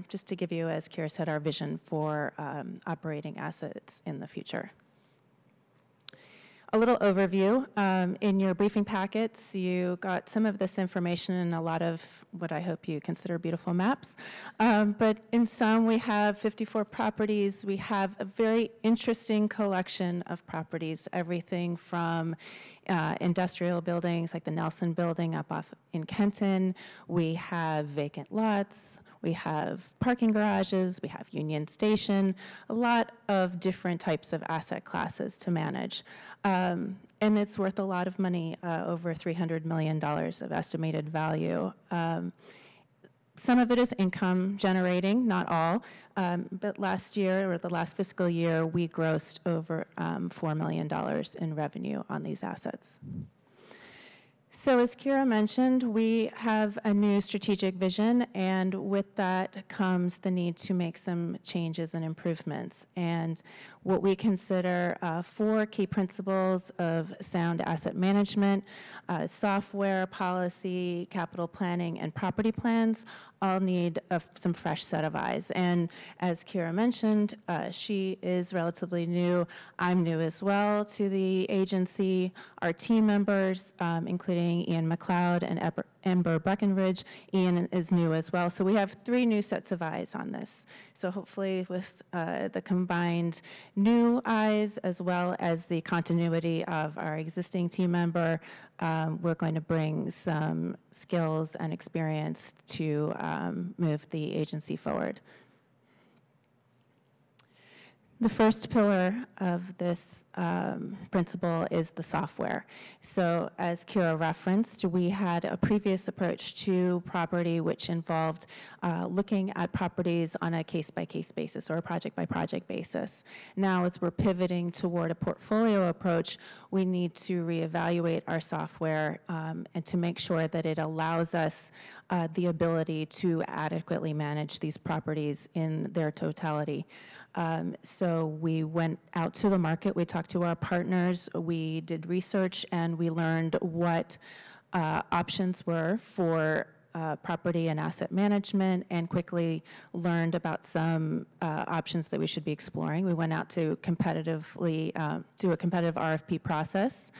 just to give you, as Kira said, our vision for operating assets in the future. A little overview. In your briefing packets, you got some of this information and a lot of what I hope you consider beautiful maps. But in some, we have 54 properties. We have a very interesting collection of properties, everything from industrial buildings like the Nelson Building up off in Kenton. We have vacant lots. We have parking garages, we have Union Station, a lot of different types of asset classes to manage. And it's worth a lot of money, over $300 million of estimated value. Some of it is income generating, not all, but last year, or the last fiscal year, we grossed over $4 million in revenue on these assets. So as Kira mentioned, we have a new strategic vision, and with that comes the need to make some changes and improvements. And what we consider 4 key principles of sound asset management, software, policy, capital planning, and property plans all need some fresh set of eyes. And as Kira mentioned, she is relatively new. I'm new as well to the agency. Our team members, including Ian McLeod and Amber Breckenridge, Ian is new as well. So we have 3 new sets of eyes on this. So hopefully with the combined new eyes as well as the continuity of our existing team member, we're going to bring some skills and experience to move the agency forward. The first pillar of this principle is the software. So as Kira referenced, we had a previous approach to property which involved looking at properties on a case-by-case basis or a project-by-project basis. Now, as we're pivoting toward a portfolio approach, we need to reevaluate our software and to make sure that it allows us the ability to adequately manage these properties in their totality. So we went out to the market, we talked to our partners, we did research, and we learned what options were for property and asset management, and quickly learned about some options that we should be exploring. We went out to competitively do a competitive RFP process,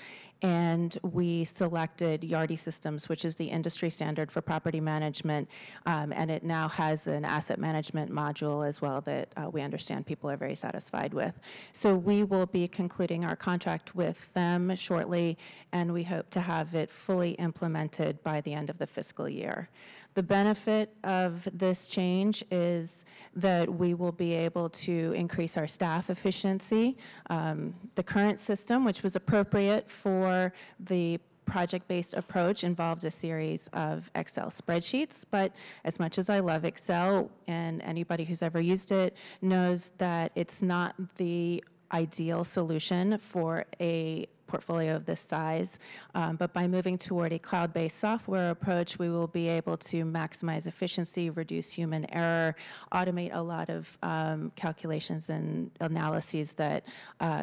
and we selected Yardi Systems, which is the industry standard for property management, and it now has an asset management module as well that we understand people are very satisfied with. So we will be concluding our contract with them shortly, and we hope to have it fully implemented by the end of the fiscal year. The benefit of this change is that we will be able to increase our staff efficiency. The current system, which was appropriate for the project-based approach involved a series of Excel spreadsheets, but as much as I love Excel, and anybody who's ever used it knows that it's not the ideal solution for a portfolio of this size, but by moving toward a cloud-based software approach, we will be able to maximize efficiency, reduce human error, automate a lot of calculations and analyses that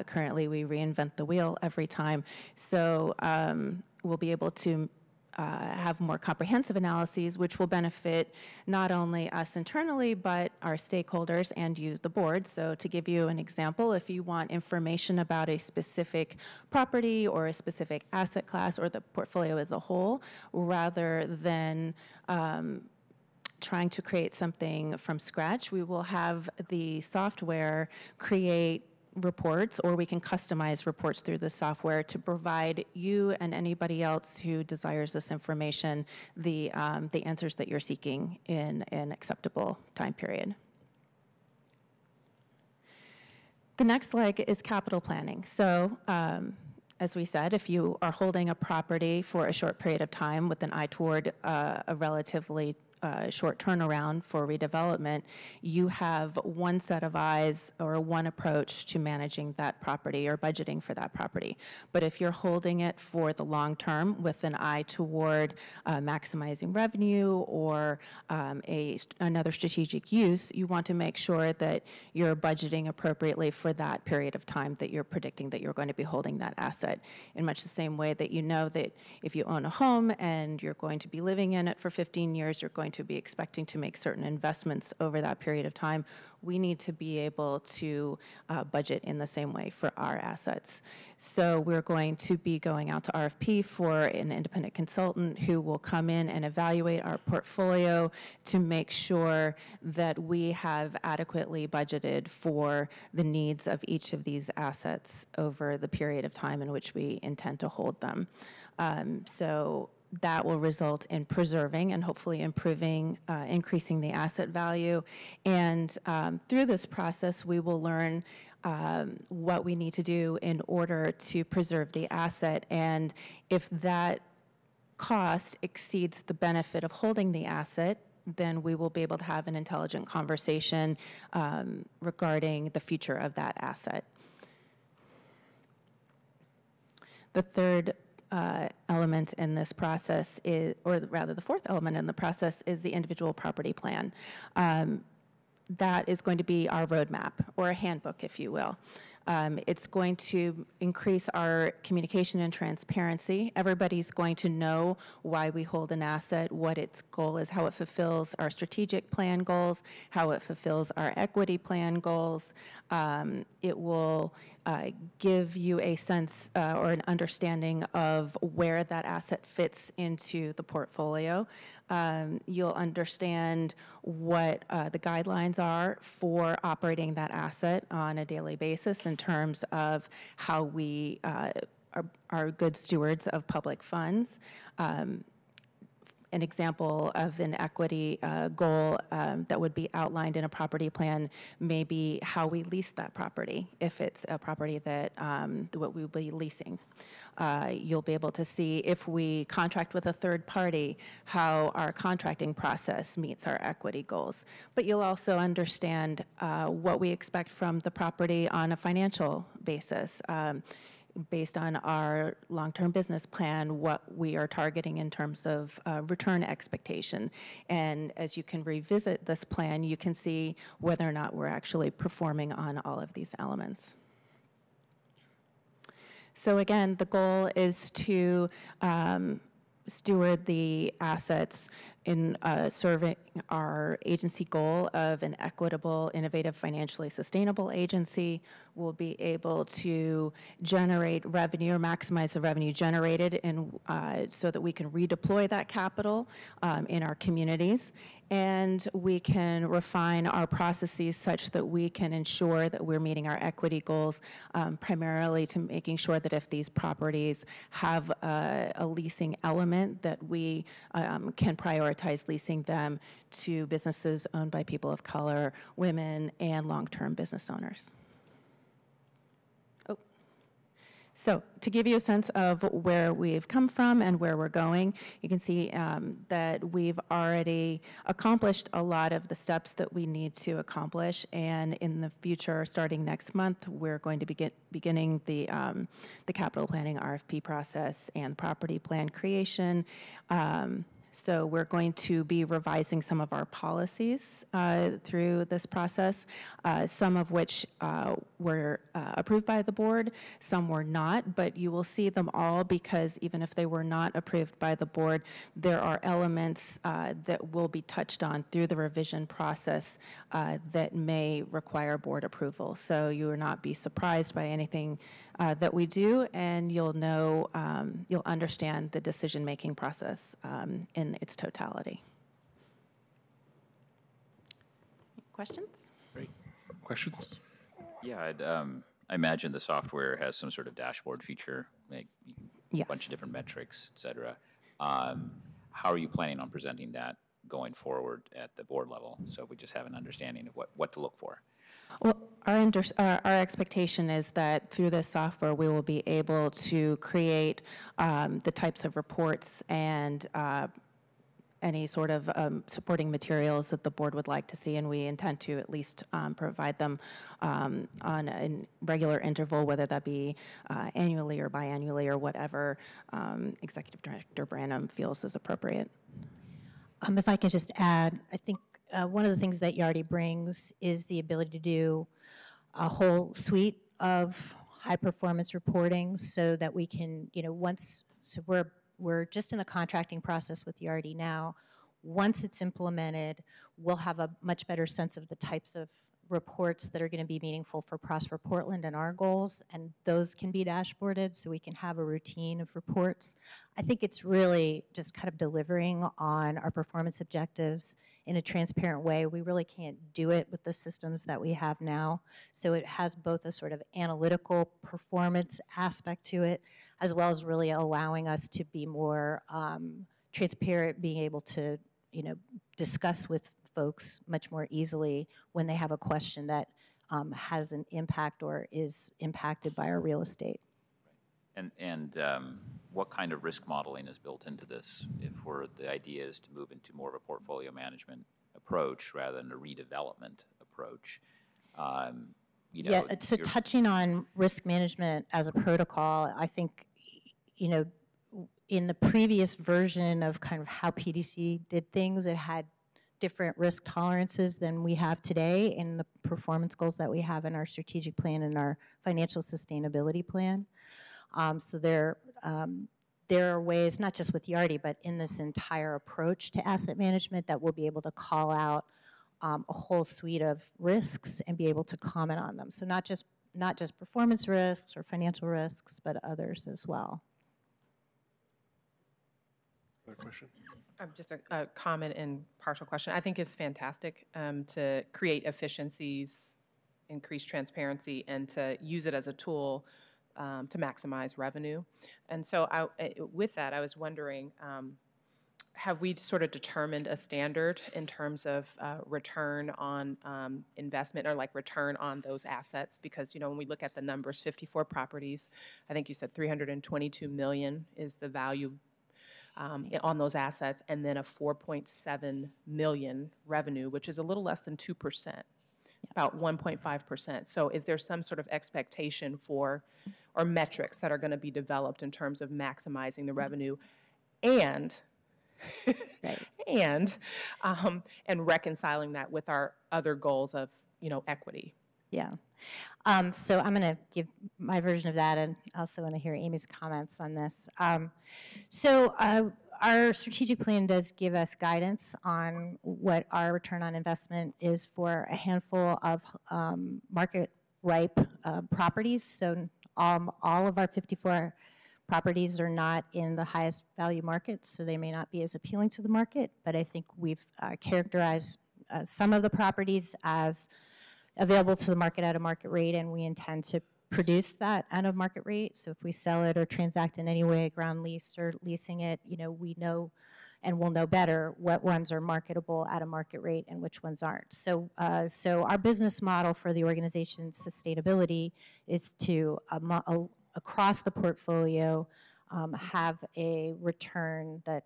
currently we reinvent the wheel every time. So we'll be able to have more comprehensive analyses, which will benefit not only us internally, but our stakeholders and you, the board. So to give you an example, if you want information about a specific property or a specific asset class or the portfolio as a whole, rather than trying to create something from scratch, we will have the software create reports, or we can customize reports through the software to provide you and anybody else who desires this information the answers that you're seeking in an acceptable time period. The next leg is capital planning. So as we said, if you are holding a property for a short period of time with an eye toward a relatively short turnaround for redevelopment, you have one set of eyes or one approach to managing that property or budgeting for that property. But if you're holding it for the long term with an eye toward maximizing revenue or another strategic use, you want to make sure that you're budgeting appropriately for that period of time that you're predicting that you're going to be holding that asset. In much the same way that you know that if you own a home and you're going to be living in it for 15 years, you're going to be expecting to make certain investments over that period of time, we need to be able to budget in the same way for our assets. So we're going to be going out to RFP for an independent consultant who will come in and evaluate our portfolio to make sure that we have adequately budgeted for the needs of each of these assets over the period of time in which we intend to hold them. So that will result in preserving and hopefully improving, increasing the asset value. And through this process, we will learn what we need to do in order to preserve the asset. And if that cost exceeds the benefit of holding the asset, then we will be able to have an intelligent conversation regarding the future of that asset. The third element in this process is, or rather the fourth element in the process, is the individual property plan. That is going to be our roadmap, or a handbook, if you will. It's going to increase our communication and transparency. Everybody's going to know why we hold an asset, what its goal is, how it fulfills our strategic plan goals, how it fulfills our equity plan goals. It will give you a sense or an understanding of where that asset fits into the portfolio. You'll understand what the guidelines are for operating that asset on a daily basis in terms of how we are good stewards of public funds. An example of an equity goal that would be outlined in a property plan may be how we lease that property, if it's a property that what we will be leasing. You'll be able to see if we contract with a third party, how our contracting process meets our equity goals. But you'll also understand what we expect from the property on a financial basis. Based on our long-term business plan, what we are targeting in terms of return expectation. And as you can revisit this plan, you can see whether or not we're actually performing on all of these elements. So again, the goal is to steward the assets in serving our agency goal of an equitable, innovative, financially sustainable agency. We'll be able to generate revenue or maximize the revenue generated so that we can redeploy that capital in our communities. And we can refine our processes such that we can ensure that we're meeting our equity goals, primarily to making sure that if these properties have a leasing element, that we can prioritize leasing them to businesses owned by people of color, women, and long-term business owners. So to give you a sense of where we've come from and where we're going, you can see that we've already accomplished a lot of the steps that we need to accomplish. And in the future, starting next month, we're going to be beginning the capital planning RFP process and property plan creation. So we're going to be revising some of our policies through this process, some of which were approved by the board, some were not, but you will see them all because even if they were not approved by the board, there are elements that will be touched on through the revision process that may require board approval. So you will not be surprised by anything that we do, and you'll know, you'll understand the decision-making process in its totality. Questions? Great. Questions? Yeah, I imagine the software has some sort of dashboard feature, like a bunch of different metrics, et cetera. How are you planning on presenting that going forward at the board level? So we just have an understanding of what to look for. Well, our expectation is that through this software, we will be able to create the types of reports and any sort of supporting materials that the board would like to see, and we intend to at least provide them on a regular interval, whether that be annually or biannually or whatever Executive Director Branham feels is appropriate. If I can just add, I think one of the things that Yardi brings is the ability to do a whole suite of high-performance reporting so that we can, so we're just in the contracting process with Yardi now. Once it's implemented, we'll have a much better sense of the types of reports that are going to be meaningful for Prosper Portland and our goals, and those can be dashboarded so we can have a routine of reports. I think it's really just kind of delivering on our performance objectives in a transparent way. We really can't do it with the systems that we have now. So it has both a sort of analytical performance aspect to it, as well as really allowing us to be more transparent, being able to, discuss with folks much more easily when they have a question that has an impact or is impacted by our real estate. And what kind of risk modeling is built into this? If the idea is to move into more of a portfolio management approach rather than a redevelopment approach. Yeah, so touching on risk management as a protocol, I think, in the previous version of kind of how PDC did things, it had different risk tolerances than we have today in the performance goals that we have in our strategic plan and our financial sustainability plan. So there are ways, not just with Yardi, but in this entire approach to asset management, that we'll be able to call out a whole suite of risks and be able to comment on them. So not just performance risks or financial risks, but others as well. Other question? Just a comment and partial question. I think it's fantastic to create efficiencies, increase transparency, and to use it as a tool to maximize revenue. And so with that, I was wondering, have we sort of determined a standard in terms of return on investment, or like return on those assets? Because, when we look at the numbers, 54 properties, I think you said $322 million is the value on those assets, and then a 4.7 million revenue, which is a little less than 2%, about 1.5%. So is there some sort of expectation for, or metrics that are going to be developed in terms of maximizing the revenue and and reconciling that with our other goals of, equity? Yeah. So I'm going to give my version of that, and also want to hear Amy's comments on this. Our strategic plan does give us guidance on what our return on investment is for a handful of market-ripe properties. So all of our 54 properties are not in the highest value markets, so they may not be as appealing to the market, but I think we've characterized some of the properties as available to the market at a market rate, and we intend to produce that at a market rate. So if we sell it or transact in any way, ground lease or leasing it, we know and we'll know better what ones are marketable at a market rate and which ones aren't. So our business model for the organization's sustainability is to across the portfolio have a return that,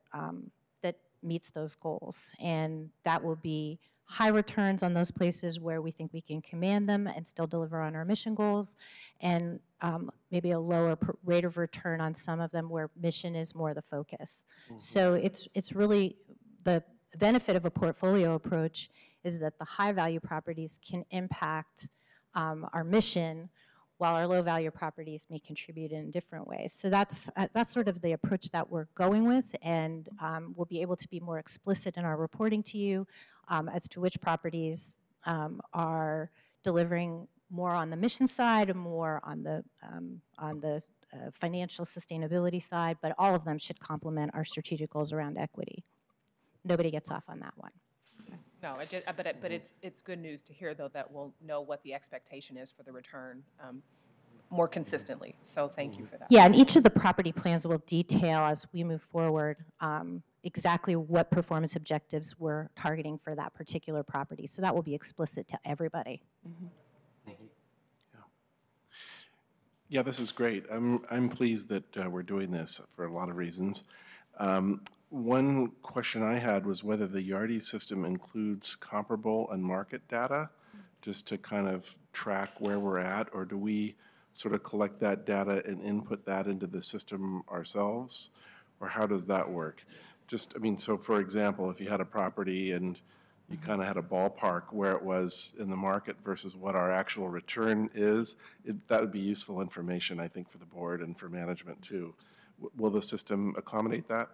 that meets those goals. And that will be high returns on those places where we think we can command them and still deliver on our mission goals, and maybe a lower rate of return on some of them where mission is more the focus. So it's really the benefit of a portfolio approach is that the high value properties can impact our mission, while our low value properties may contribute in different ways. So that's sort of the approach that we're going with, and we'll be able to be more explicit in our reporting to you as to which properties are delivering more on the mission side and more on the financial sustainability side, but all of them should complement our strategic goals around equity. Nobody gets off on that one. No, but it's good news to hear, though, that we'll know what the expectation is for the return more consistently. So thank you for that. Yeah, and each of the property plans will detail as we move forward exactly what performance objectives we're targeting for that particular property. So that will be explicit to everybody. Yeah, this is great. I'm pleased that we're doing this for a lot of reasons. One question I had was whether the Yardi system includes comparable and market data, just to kind of track where we're at, or do we sort of collect that data and input that into the system ourselves, or how does that work? Just, I mean, so for example, if you had a property and you kind of had a ballpark where it was in the market versus what our actual return is, that would be useful information, I think, for the board and for management too. Will the system accommodate that?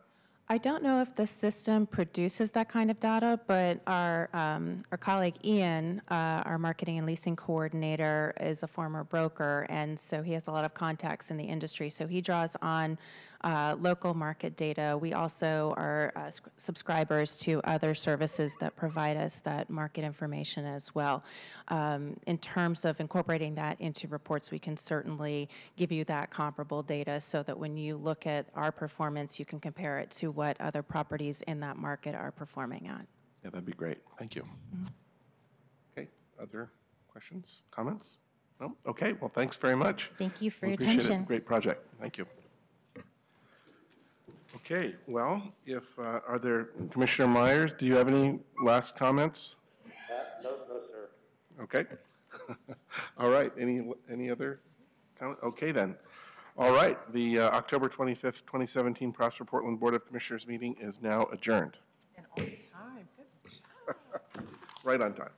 I don't know if the system produces that kind of data, but our colleague Ian, our marketing and leasing coordinator, is a former broker, and so he has a lot of contacts in the industry. So he draws on local market data. We also are subscribers to other services that provide us that market information as well. In terms of incorporating that into reports, we can certainly give you that comparable data so that when you look at our performance, you can compare it to what other properties in that market are performing at. Yeah, that'd be great. Thank you. Okay, other questions, comments? No? Okay, well, thanks very much. Thank you for We your appreciate attention. it. Great project. Thank you. Okay, well, if, are there, Commissioner Myers, do you have any last comments? No, sir. Okay. All right, any other comment? Okay, then. All right, the October 25th, 2017 Prosper Portland Board of Commissioners meeting is now adjourned. And on time. Good job. Right on time.